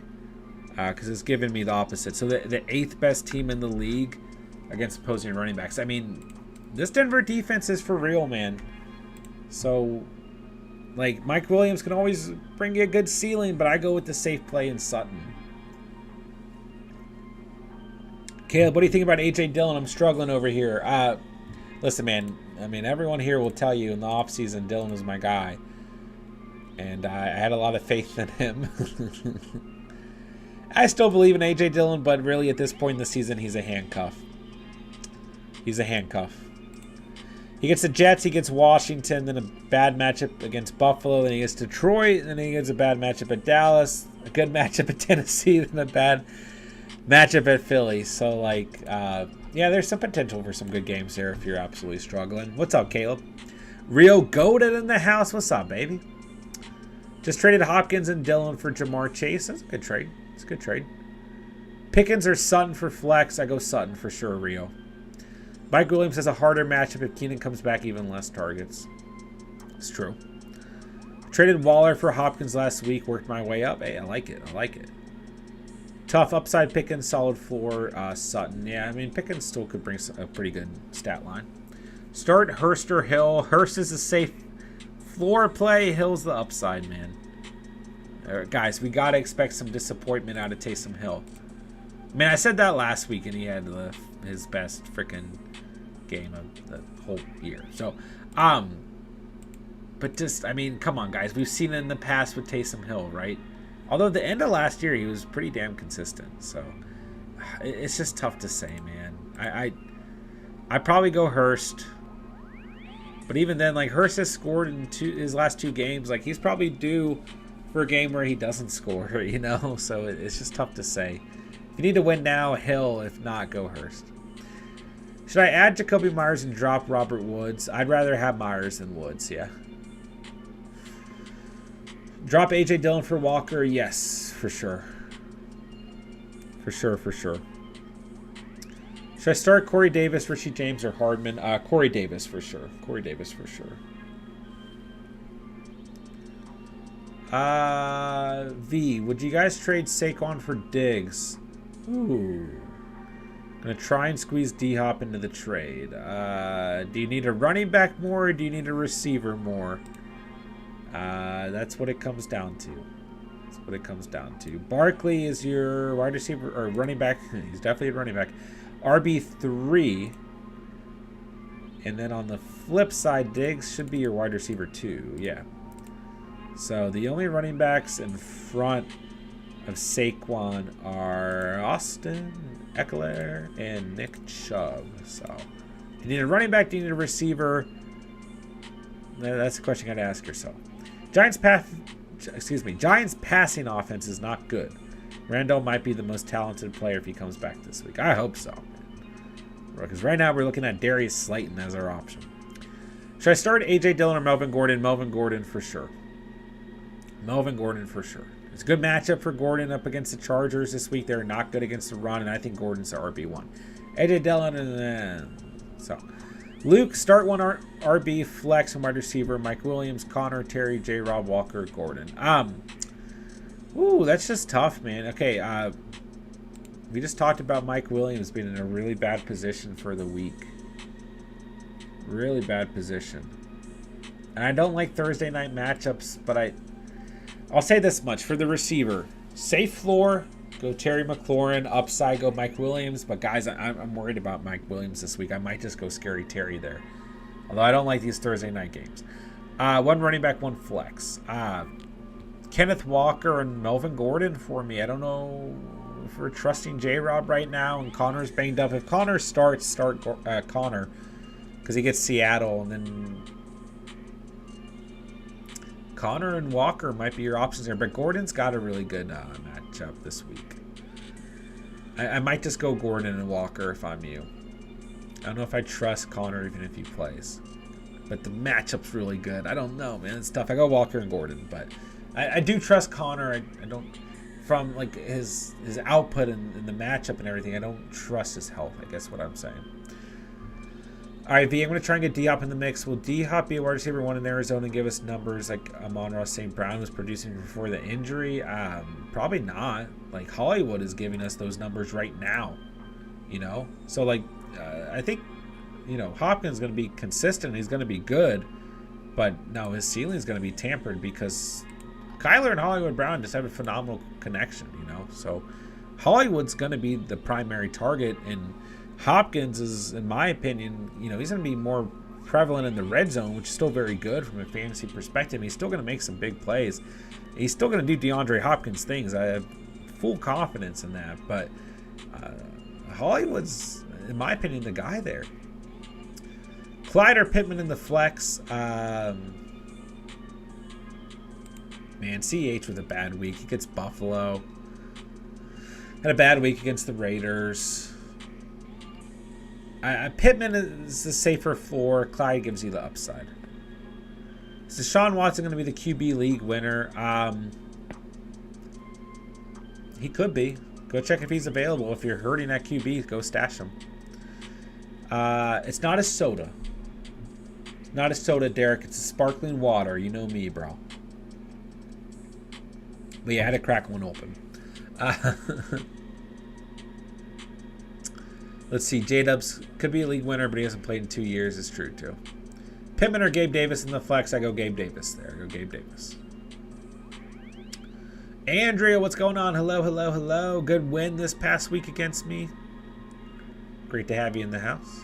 because it's giving me the opposite. So the 8th best team in the league against opposing running backs. I mean, this Denver defense is for real, man. So, like, Mike Williams can always bring you a good ceiling, but I go with the safe play in Sutton. Caleb, what do you think about A.J. Dillon? I'm struggling over here. Listen, man, I mean, everyone here will tell you in the offseason Dillon was my guy. And I had a lot of faith in him. I still believe in A.J. Dillon, but really at this point in the season, he's a handcuff. He's a handcuff. He gets the Jets, he gets Washington, then a bad matchup against Buffalo, then he gets Detroit, then he gets a bad matchup at Dallas, a good matchup at Tennessee, then a bad matchup at Philly. So, like, yeah, there's some potential for some good games there if you're absolutely struggling. What's up, Caleb? Rio Goated in the house. What's up, baby? Just traded Hopkins and Dillon for Jamar Chase. That's a good trade. It's a good trade. Pickens or Sutton for flex. I go Sutton for sure, Rio. Mike Williams has a harder matchup if Keenan comes back, even less targets. It's true. Traded Waller for Hopkins last week. Worked my way up. Hey, I like it. I like it. Tough upside Pickens, solid floor Sutton. Yeah, I mean, Pickens still could bring a pretty good stat line. Start Hurst or Hill. Hurst is a safe floor play. Hill's the upside, man. Guys, we got to expect some disappointment out of Taysom Hill. I mean, I said that last week, and he had his best freaking game of the whole year. So, but just, I mean, come on, guys. We've seen it in the past with Taysom Hill, right? Although the end of last year, he was pretty damn consistent. So, it's just tough to say, man. I'd probably go Hurst. But even then, like, Hurst has scored in his last 2 games. Like, he's probably due for a game where he doesn't score, you know? So, it's just tough to say. If you need to win now, Hill. If not, go Hurst. Should I add Jacoby Myers and drop Robert Woods? I'd rather have Myers than Woods, yeah. Drop A.J. Dillon for Walker? Yes, for sure. For sure, for sure. Should I start Corey Davis, Richie James, or Hardman? Corey Davis for sure. Corey Davis for sure. V, would you guys trade Saquon for Diggs? Ooh. Gonna try and squeeze D-Hop into the trade. Do you need a running back more, or do you need a receiver more? That's what it comes down to. That's what it comes down to. Barkley is your wide receiver, or running back. He's definitely a running back. RB3. And then on the flip side, Diggs should be your wide receiver 2. Yeah. So the only running backs in front of Saquon are Austin Eckler and Nick Chubb. So you need a running back, do you need a receiver? That's the question you got to ask yourself. Giants passing offense is not good. Randall might be the most talented player if he comes back this week. I hope so. Because right now we're looking at Darius Slayton as our option. Should I start A.J. Dillon or Melvin Gordon? Melvin Gordon for sure. Melvin Gordon for sure. It's a good matchup for Gordon up against the Chargers this week. They're not good against the run, and I think Gordon's the RB1. A.J. Dillon, and then... So, Luke, start one RB, flex, and wide receiver. Mike Williams, Connor, Terry, J. Rob, Walker, Gordon. Ooh, that's just tough, man. Okay, we just talked about Mike Williams being in a really bad position for the week. Really bad position. And I don't like Thursday night matchups, but I'll say this much. For the receiver, safe floor, go Terry McLaurin. Upside, go Mike Williams. But, guys, I'm worried about Mike Williams this week. I might just go Scary Terry there. Although I don't like these Thursday night games. One running back, one flex. Kenneth Walker and Melvin Gordon for me. I don't know if we're trusting J-Rob right now, and Connor's banged up. If Connor starts, start Connor, because he gets Seattle, and then Connor and Walker might be your options there. But Gordon's got a really good matchup this week. I might just go Gordon and Walker if I'm you. I don't know if I trust Connor even if he plays. But the matchup's really good. I don't know, man. It's tough. I go Walker and Gordon, but I do trust Connor. I don't, from like his output and the matchup and everything, I don't trust his health, I guess what I'm saying. All right, V, I'm going to try and get D-Hop in the mix. Will D-Hop be a wide receiver one in Arizona and give us numbers like Amon-Ra St. Brown was producing before the injury? Probably not. Like, Hollywood is giving us those numbers right now, you know? So, like, I think, you know, Hopkins is going to be consistent. He's going to be good. But, no, his ceiling is going to be tampered because Kyler and Hollywood Brown just have a phenomenal connection, you know? So, Hollywood's going to be the primary target, and Hopkins is, in my opinion, you know, he's going to be more prevalent in the red zone, which is still very good from a fantasy perspective. He's still going to make some big plays. He's still going to do DeAndre Hopkins things. I have full confidence in that. But Hollywood's, in my opinion, the guy there. Clyde or Pittman in the flex. Man, CH with a bad week. He gets Buffalo. Had a bad week against the Raiders. Pittman is the safer floor. Clyde gives you the upside. Is Deshaun Watson going to be the QB league winner? He could be. Go check if he's available. If you're hurting at QB, go stash him. It's not a soda. Not a soda, Derek. It's a sparkling water. You know me, bro. But yeah, I had to crack one open. Let's see. J-Dubs could be a league winner, but he hasn't played in 2 years. It's true, too. Pittman or Gabe Davis in the flex? I go Gabe Davis there. I go Gabe Davis. Andrea, what's going on? Hello, hello, hello. Good win this past week against me. Great to have you in the house.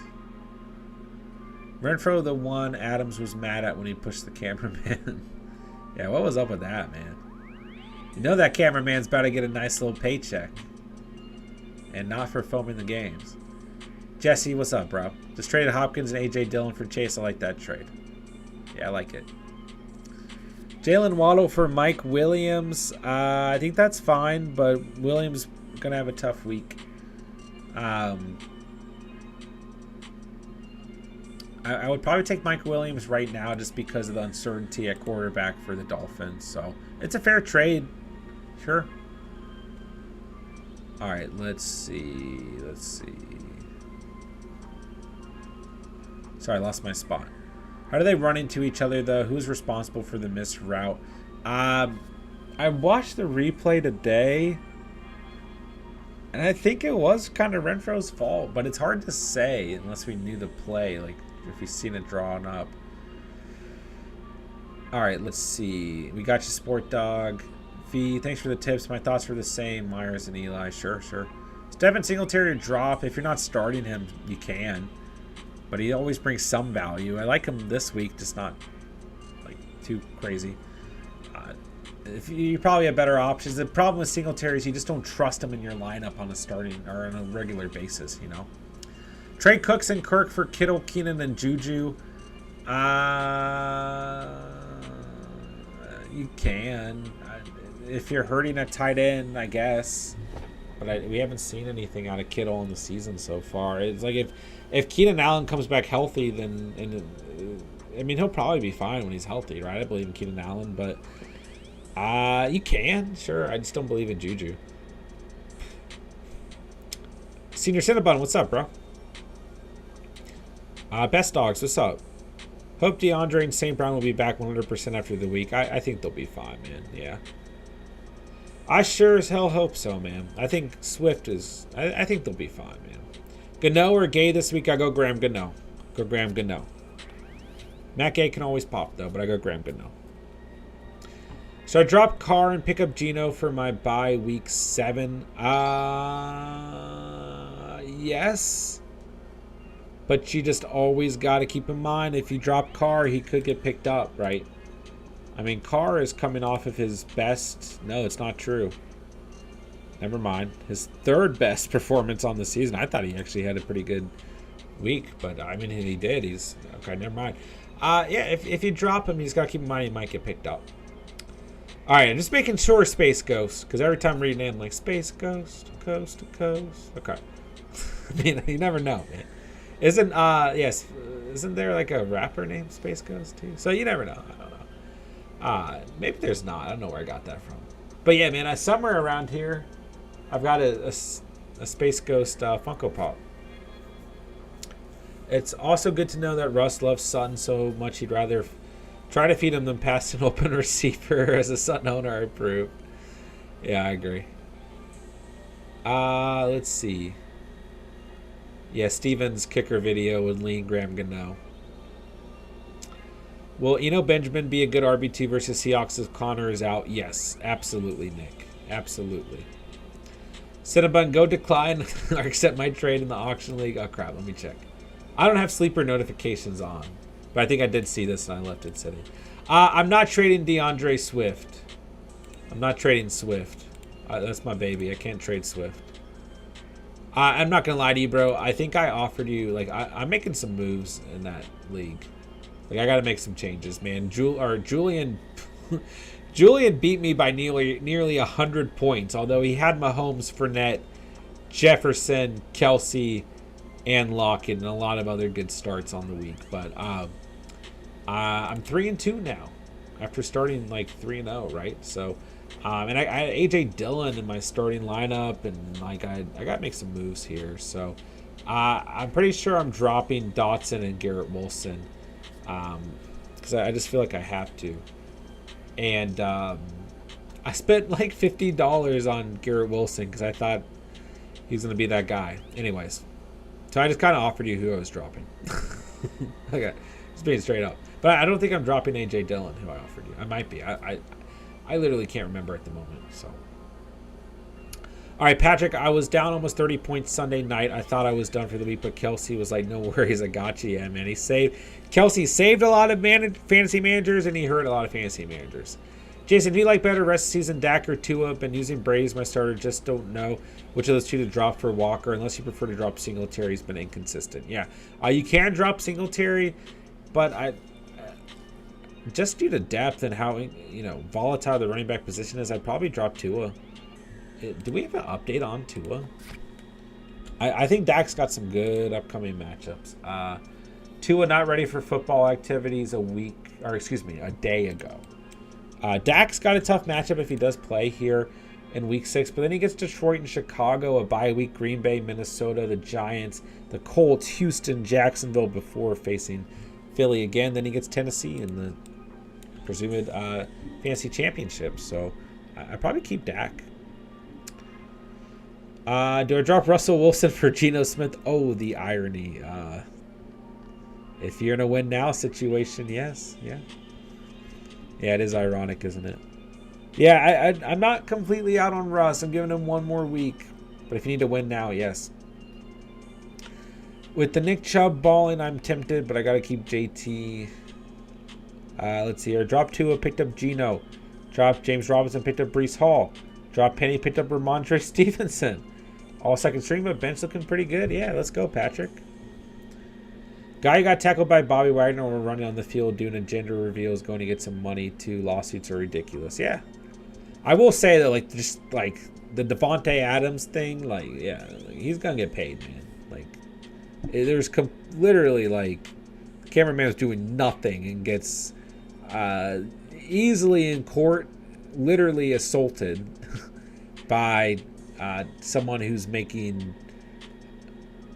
Renfro, the one Adams was mad at when he pushed the cameraman. Yeah, what was up with that, man? You know that cameraman's about to get a nice little paycheck. And not for filming the games. Jesse, what's up, bro? Just traded Hopkins and A.J. Dillon for Chase. I like that trade. Yeah, I like it. Jalen Waddle for Mike Williams. I think that's fine, but Williams going to have a tough week. I would probably take Mike Williams right now just because of the uncertainty at quarterback for the Dolphins. So, it's a fair trade. Sure. All right, let's see. Sorry, I lost my spot. How do they run into each other, though? Who's responsible for the missed route? I watched the replay today, and I think it was kind of Renfro's fault, but it's hard to say unless we knew the play, like if we've seen it drawn up. All right, let's see. We got you, Sport Dog. V, thanks for the tips. My thoughts were the same. Myers and Eli. Sure. Devin Singletary drop. If you're not starting him, you can. But he always brings some value. I like him this week, just not like too crazy. If you probably have better options. The problem with Singletary is you just don't trust him in your lineup on a starting or on a regular basis, you know. Trade Cooks and Kirk for Kittle, Keenan, and Juju. You can. If you're hurting a tight end, I guess. But we haven't seen anything out of Kittle in the season so far. It's like if Keenan Allen comes back healthy, then I mean he'll probably be fine when he's healthy, right? I believe in Keenan Allen, but you can, sure. I just don't believe in Juju. Senior Cinnabon, what's up, bro? Best Dogs, what's up? Hope DeAndre and St. Brown will be back 100% after the week. I think they'll be fine, man. Yeah. I sure as hell hope so, man. I think Swift is... I think they'll be fine, man. Gano or Gay this week? I go Graham Gano. Go Graham Gano. Matt Gay can always pop, though, but I go Graham Gano. So I drop Carr and pick up Gino for my bye week 7. Yes. But you just always got to keep in mind, if you drop Carr, he could get picked up, right? I mean, Carr is coming off of his best... No, it's not true. Never mind. His third best performance on the season. I thought he actually had a pretty good week, but I mean, he did. He's... Okay, never mind. Yeah, if you drop him, you just got to keep in mind he might get picked up. All right, I'm just making sure Space Ghost, because every time I'm reading it, I'm like, Space Ghost, coast to coast. Okay. I mean, you never know, man. Isn't yes, isn't there like a rapper named Space Ghost too? So you never know. I don't know. Maybe there's not. I don't know where I got that from. But yeah, man, somewhere around here, I've got a Space Ghost Funko Pop. It's also good to know that Russ loves Sutton so much he'd rather try to feed him than pass an open receiver. As a Sutton owner, I approve. Yeah, I agree. Let's see. Yeah, Steven's kicker video with Lean Graham Gano. Will Benjamin be a good RB2 versus Seahawks if Connor is out? Yes, absolutely, Nick. Absolutely. Cinnabon, go decline or accept my trade in the auction league. Oh, crap. Let me check. I don't have sleeper notifications on, but I think I did see this and I left it sitting. I'm not trading DeAndre Swift. I'm not trading Swift. That's my baby. I can't trade Swift. I'm not going to lie to you, bro. I think I offered you, like, I'm making some moves in that league. Like, I got to make some changes, man. Julian Julian beat me by nearly 100 points, although he had Mahomes, Fournette, Jefferson, Kelsey, and Lockett, and a lot of other good starts on the week. But I'm 3-2 now after starting like 3-0, right? So, and I had AJ Dillon in my starting lineup, and like I got to make some moves here. So, I'm pretty sure I'm dropping Dotson and Garrett Wilson, because I just feel like I have to. And I spent like $50 on Garrett Wilson because I thought he was going to be that guy. Anyways, so I just kind of offered you who I was dropping. Okay, just being straight up. But I don't think I'm dropping AJ Dillon, who I offered you. I might be. I literally can't remember at the moment. So, all right, Patrick, I was down almost 30 points Sunday night. I thought I was done for the week, but Kelsey was like, "No worries, I got you, yeah, man." Kelsey saved a lot of fantasy managers, and he hurt a lot of fantasy managers. Jason, do you like better rest of season Dak or Tua? Been using Brady as my starter. Just don't know which of those two to drop for Walker, unless you prefer to drop Singletary. He's been inconsistent. Yeah, you can drop Singletary, but just due to depth and how volatile the running back position is, I'd probably drop Tua. Do we have an update on Tua? I think Dak's got some good upcoming matchups. Tua not ready for football activities a day ago. Dak's got a tough matchup if he does play here in week 6, but then he gets Detroit and Chicago, a bye week, Green Bay, Minnesota, the Giants, the Colts, Houston, Jacksonville before facing Philly again. Then he gets Tennessee in the presumed fantasy championship. So I probably keep Dak. Do I drop Russell Wilson for Geno Smith? Oh, the irony. If you're in a win now situation, yes. Yeah, it is ironic, isn't it? Yeah, I'm not completely out on Russ. I'm giving him one more week. But if you need to win now, yes. With the Nick Chubb balling, I'm tempted, but I got to keep JT. Let's see here. Drop Tua, picked up Geno. Drop James Robinson, picked up Breece Hall. Drop Penny, picked up Ramondre Stevenson. All second string, but bench looking pretty good. Yeah, let's go, Patrick. Guy who got tackled by Bobby Wagner while running on the field doing a gender reveal is going to get some money too. Lawsuits are ridiculous. Yeah. I will say that, just the Devontae Adams thing, he's going to get paid, man. There's literally, the cameraman was doing nothing and gets easily in court, literally assaulted by someone who's making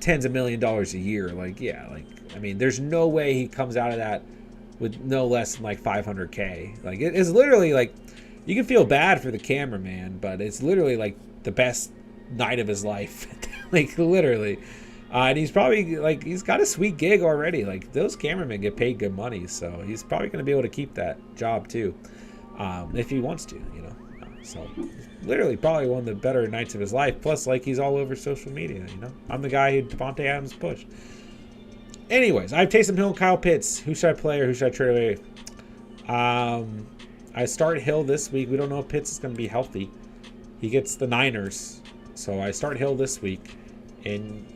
tens of $millions a year. There's no way he comes out of that with no less than $500K. It's literally you can feel bad for the cameraman, but it's literally the best night of his life. Literally. And he's probably he's got a sweet gig already. Those cameramen get paid good money, so he's probably going to be able to keep that job too, if he wants to, So literally probably one of the better nights of his life. Plus, he's all over social media. I'm the guy who Devontae Adams pushed. Anyways, I have Taysom Hill and Kyle Pitts. Who should I play or who should I trade away? I start Hill this week. We don't know if Pitts is going to be healthy. He gets the Niners, so I start Hill this week. And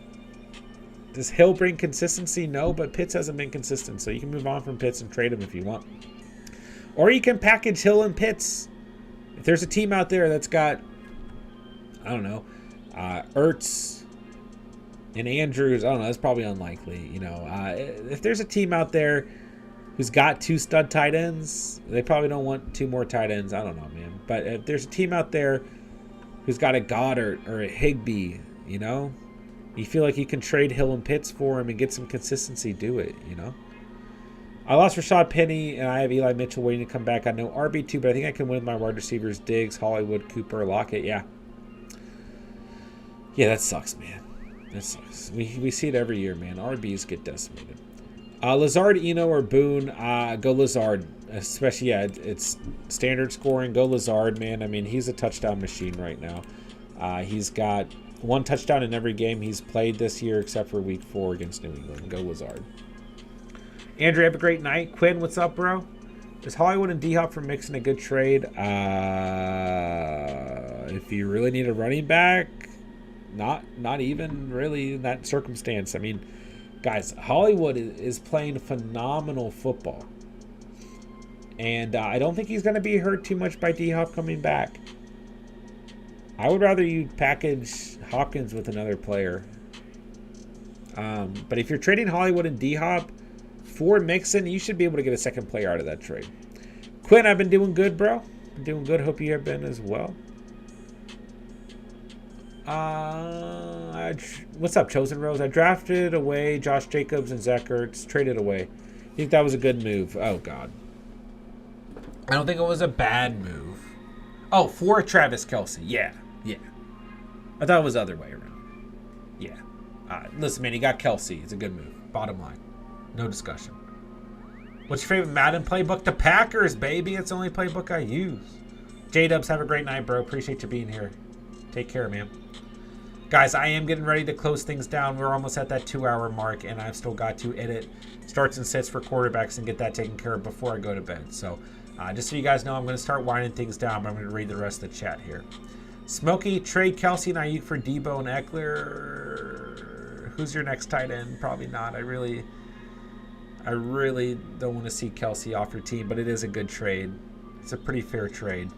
does Hill bring consistency? No, but Pitts hasn't been consistent, so you can move on from Pitts and trade him if you want. Or you can package Hill and Pitts. If there's a team out there that's got, I don't know, Ertz, And Andrews, I don't know, that's probably unlikely. You know, if there's a team out there who's got 2 stud tight ends, they probably don't want 2 more tight ends. I don't know, man. But if there's a team out there who's got a Goddard or a Higbee, you know, you feel like you can trade Hill and Pitts for him and get some consistency, do it, you know. I lost Rashad Penny, and I have Eli Mitchell waiting to come back. I know RB2, but I think I can win with my wide receivers, Diggs, Hollywood, Cooper, Lockett. Yeah, that sucks, man. That sucks. We see it every year, man. RBs get decimated. Lazard, Eno, or Boone, go Lazard. Especially, yeah, it's standard scoring. Go Lazard, man. I mean, he's a touchdown machine right now. He's got 1 touchdown in every game he's played this year except for week 4 against New England. Go Lazard. Andrew, have a great night. Quinn, what's up, bro? Is Hollywood and D-Hop for Mixon a good trade? If you really need a running back, not even really in that circumstance. I mean, guys, Hollywood is playing phenomenal football. And I don't think he's going to be hurt too much by D-Hop coming back. I would rather you package Hopkins with another player. But if you're trading Hollywood and D-Hop for Mixon, you should be able to get a second player out of that trade. Quinn, I've been doing good, bro. Been doing good. Hope you have been as well. What's up, Chosen Rose? I drafted away Josh Jacobs and Zach Ertz. Traded away. I think that was a good move. Oh, God. I don't think it was a bad move. Oh, for Travis Kelce. Yeah. I thought it was the other way around. Yeah. Listen, man, he got Kelce. It's a good move. Bottom line. No discussion. What's your favorite Madden playbook? The Packers, baby. It's the only playbook I use. J-Dubs, have a great night, bro. Appreciate you being here. Take care, man. Guys, I am getting ready to close things down. We're almost at that 2-hour mark, and I've still got to edit starts and sits for quarterbacks and get that taken care of before I go to bed. So, just so you guys know, I'm going to start winding things down, but I'm going to read the rest of the chat here. Smokey, trade Kelce and Ayuk for Debo and Eckler. Who's your next tight end? Probably not. I really don't want to see Kelce off your team, but it is a good trade. It's a pretty fair trade.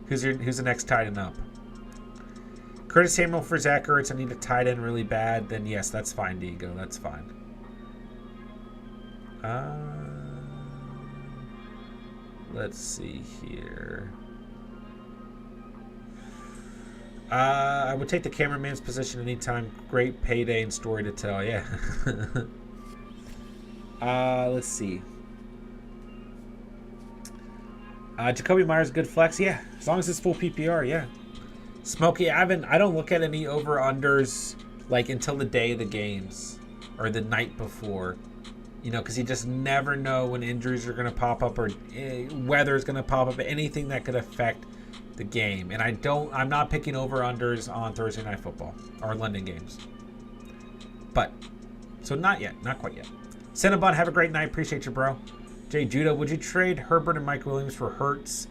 Who's the next tight end up? Curtis Samuel for Zach Ertz. I need a tight end really bad. Then yes, that's fine, Diego. That's fine. Let's see here. I would take the cameraman's position anytime. Great payday and story to tell. Yeah. Let's see. Jacoby Myers, good flex. Yeah, as long as it's full PPR. Yeah. Smokey, I don't look at any over-unders like until the day of the games or the night before. You know, because you just never know when injuries are going to pop up or weather is going to pop up. Anything that could affect the game. And I'm not picking over-unders on Thursday Night Football or London games. But, so not yet. Not quite yet. Cinnabon, have a great night. Appreciate you, bro. Jay Judah, would you trade Herbert and Mike Williams for Hurts?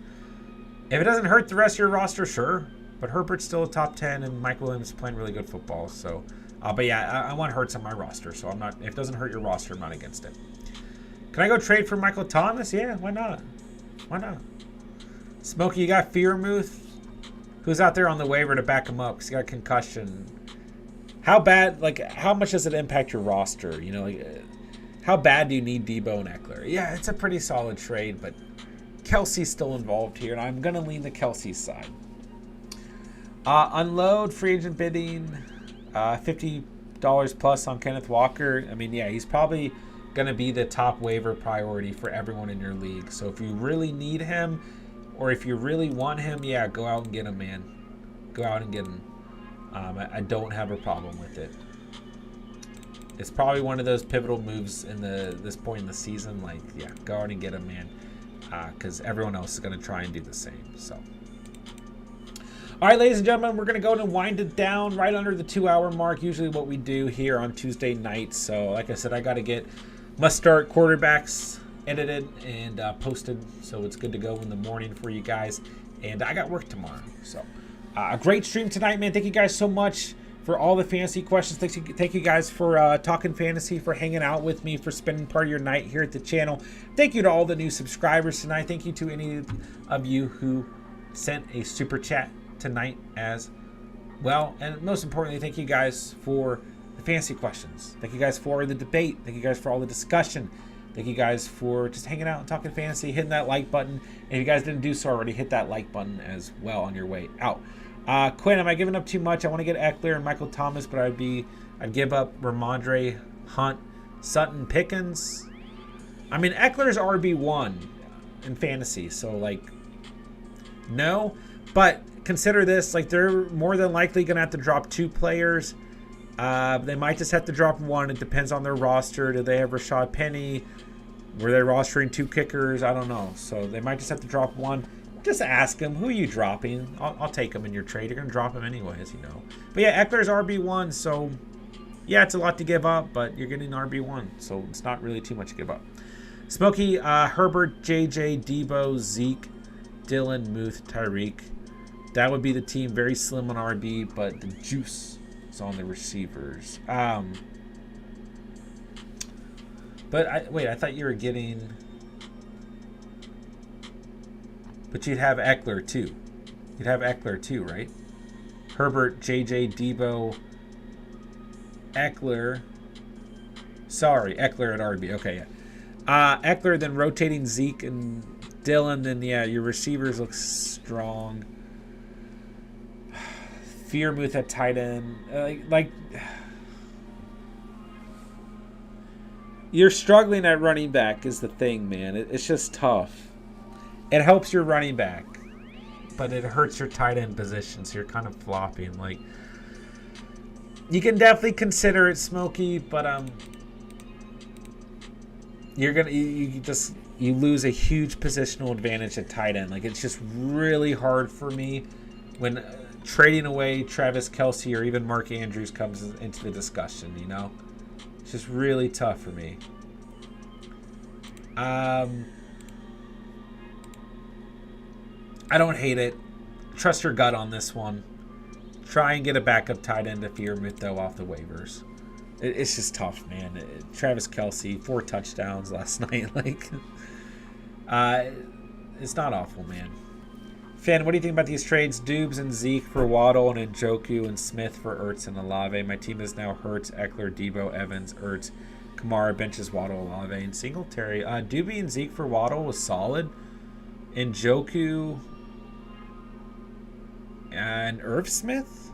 If it doesn't hurt the rest of your roster, sure. But Herbert's still a top 10, and Mike Williams is playing really good football. So, but yeah, I want Hurts on my roster. So I'm not. If it doesn't hurt your roster, I'm not against it. Can I go trade for Michael Thomas? Yeah, why not? Why not? Smokey, you got Fearmouth? Who's out there on the waiver to back him up? Because he got a concussion. How bad? Like, how much does it impact your roster? You know, like, how bad do you need Debo and Eckler? Yeah, it's a pretty solid trade, but Kelce's still involved here, and I'm gonna lean the Kelce side. Unload free agent bidding, $50 plus on Kenneth Walker. I mean, yeah, he's probably going to be the top waiver priority for everyone in your league. So if you really need him or if you really want him, yeah, go out and get him, man. Go out and get him. I don't have a problem with it. It's probably one of those pivotal moves in this point in the season. Like, yeah, go out and get him, man, because everyone else is going to try and do the same. So. All right, ladies and gentlemen, we're going to go and wind it down right under the 2-hour mark, usually what we do here on Tuesday nights. So, like I said, I got to get must-start quarterbacks edited and posted, so it's good to go in the morning for you guys. And I got work tomorrow. So, a great stream tonight, man. Thank you guys so much for all the fantasy questions. Thank you guys for talking fantasy, for hanging out with me, for spending part of your night here at the channel. Thank you to all the new subscribers tonight. Thank you to any of you who sent a super chat tonight as Well, and most importantly, thank you guys for the fantasy questions. Thank you guys for the debate. Thank you guys for all the discussion. Thank you guys for just hanging out and talking fantasy, hitting that like button. And if you guys didn't do so already, hit that like button as well on your way out. Quinn, am I giving up too much? I want to get Eckler and Michael Thomas, but I'd give up Ramondre, Hunt, Sutton, Pickens. I mean, Eckler's RB1 in fantasy, so like, no. But consider this, like, they're more than likely going to have to drop 2 players. They might just have to drop 1. It depends on their roster. Do they have Rashad Penny? Were they rostering 2 kickers? I don't know. So they might just have to drop 1. Just ask them, who are you dropping? I'll take them in your trade. You're going to drop them anyways, you know. But yeah, Eckler's RB1, so yeah, it's a lot to give up, but you're getting RB1, so it's not really too much to give up. Smokey, Herbert, JJ, Debo, Zeke, Dylan, Muth, Tyreek. That would be the team. Very slim on RB, but the juice is on the receivers. But I thought you were getting... But you'd have Eckler too. You'd have Eckler too, right? Herbert, JJ, Debo, Eckler. Sorry, Eckler at RB. Okay, yeah. Eckler, then rotating Zeke and Dylan. Then, yeah, your receivers look strong. Fearmouth at tight end. You're struggling at running back is the thing, man. It's just tough. It helps your running back, but it hurts your tight end position, so you're kind of flopping. Like, you can definitely consider it, Smokey, but you lose a huge positional advantage at tight end. Like, it's just really hard for me when trading away Travis Kelce or even Mark Andrews comes into the discussion. You know, it's just really tough for me. I don't hate it. Trust your gut on this one. Try and get a backup tight end if you're though off the waivers. It's just tough, man. Travis Kelce, 4 touchdowns last night. Like, it's not awful, man. Finn, what do you think about these trades? Dubes and Zeke for Waddle and Njoku and Smith for Ertz and Olave. My team is now Hurts, Eckler, Debo, Evans, Ertz, Kamara, benches Waddle, Olave, and Singletary. Doobie and Zeke for Waddle was solid. Njoku and Irv Smith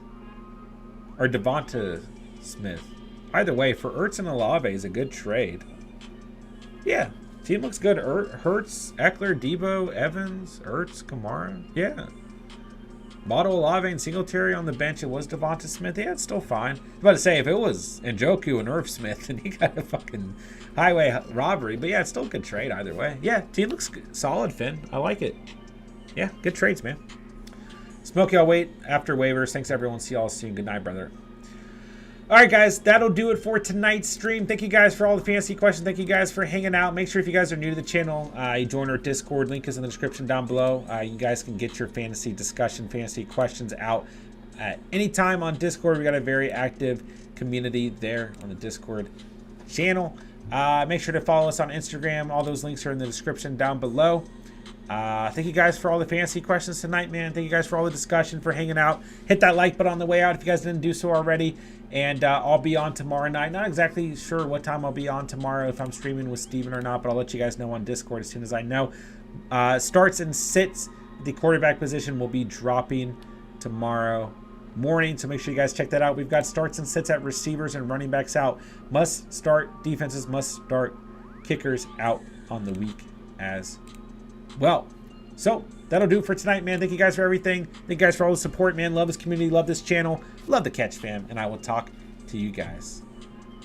or Devonta Smith. Either way, for Ertz and Olave is a good trade. Yeah, team looks good. Hurts, Eckler, Debo, Evans, Ertz, Kamara. Yeah. Waddle, Olave, and Singletary on the bench. It was Devonta Smith. Yeah, it's still fine. I was about to say, if it was Njoku and Irv Smith, then he got a fucking highway robbery. But yeah, it's still a good trade either way. Yeah, team looks solid, Finn. I like it. Yeah, good trades, man. Smokey, I'll wait after waivers. Thanks, everyone. See y'all soon. Good night, brother. All right, guys, that'll do it for tonight's stream. Thank you guys for all the fantasy questions. Thank you guys for hanging out. Make sure if you guys are new to the channel, you join our Discord. Link is in the description down below. You guys can get your fantasy discussion, fantasy questions out at any time on Discord. We got a very active community there on the Discord channel. Make sure to follow us on Instagram. All those links are in the description down below. Thank you guys for all the fantasy questions tonight, man. Thank you guys for all the discussion, for hanging out. Hit that like button on the way out if you guys didn't do so already. And I'll be on tomorrow night. Not exactly sure what time I'll be on tomorrow, if I'm streaming with Steven or not, but I'll let you guys know on Discord as soon as I know. Starts and sits, the quarterback position will be dropping tomorrow morning, so make sure you guys check that out. We've got starts and sits at receivers and running backs out. Must start defenses, must start kickers out on the week as well. So that'll do it for tonight, man. Thank you guys for everything. Thank you guys for all the support, man. Love this community, love this channel, love the Catch fam, and I will talk to you guys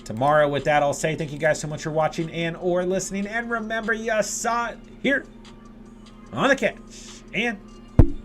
tomorrow. With that, I'll say thank you guys so much for watching and or listening, and remember, you saw it here on the Catch, and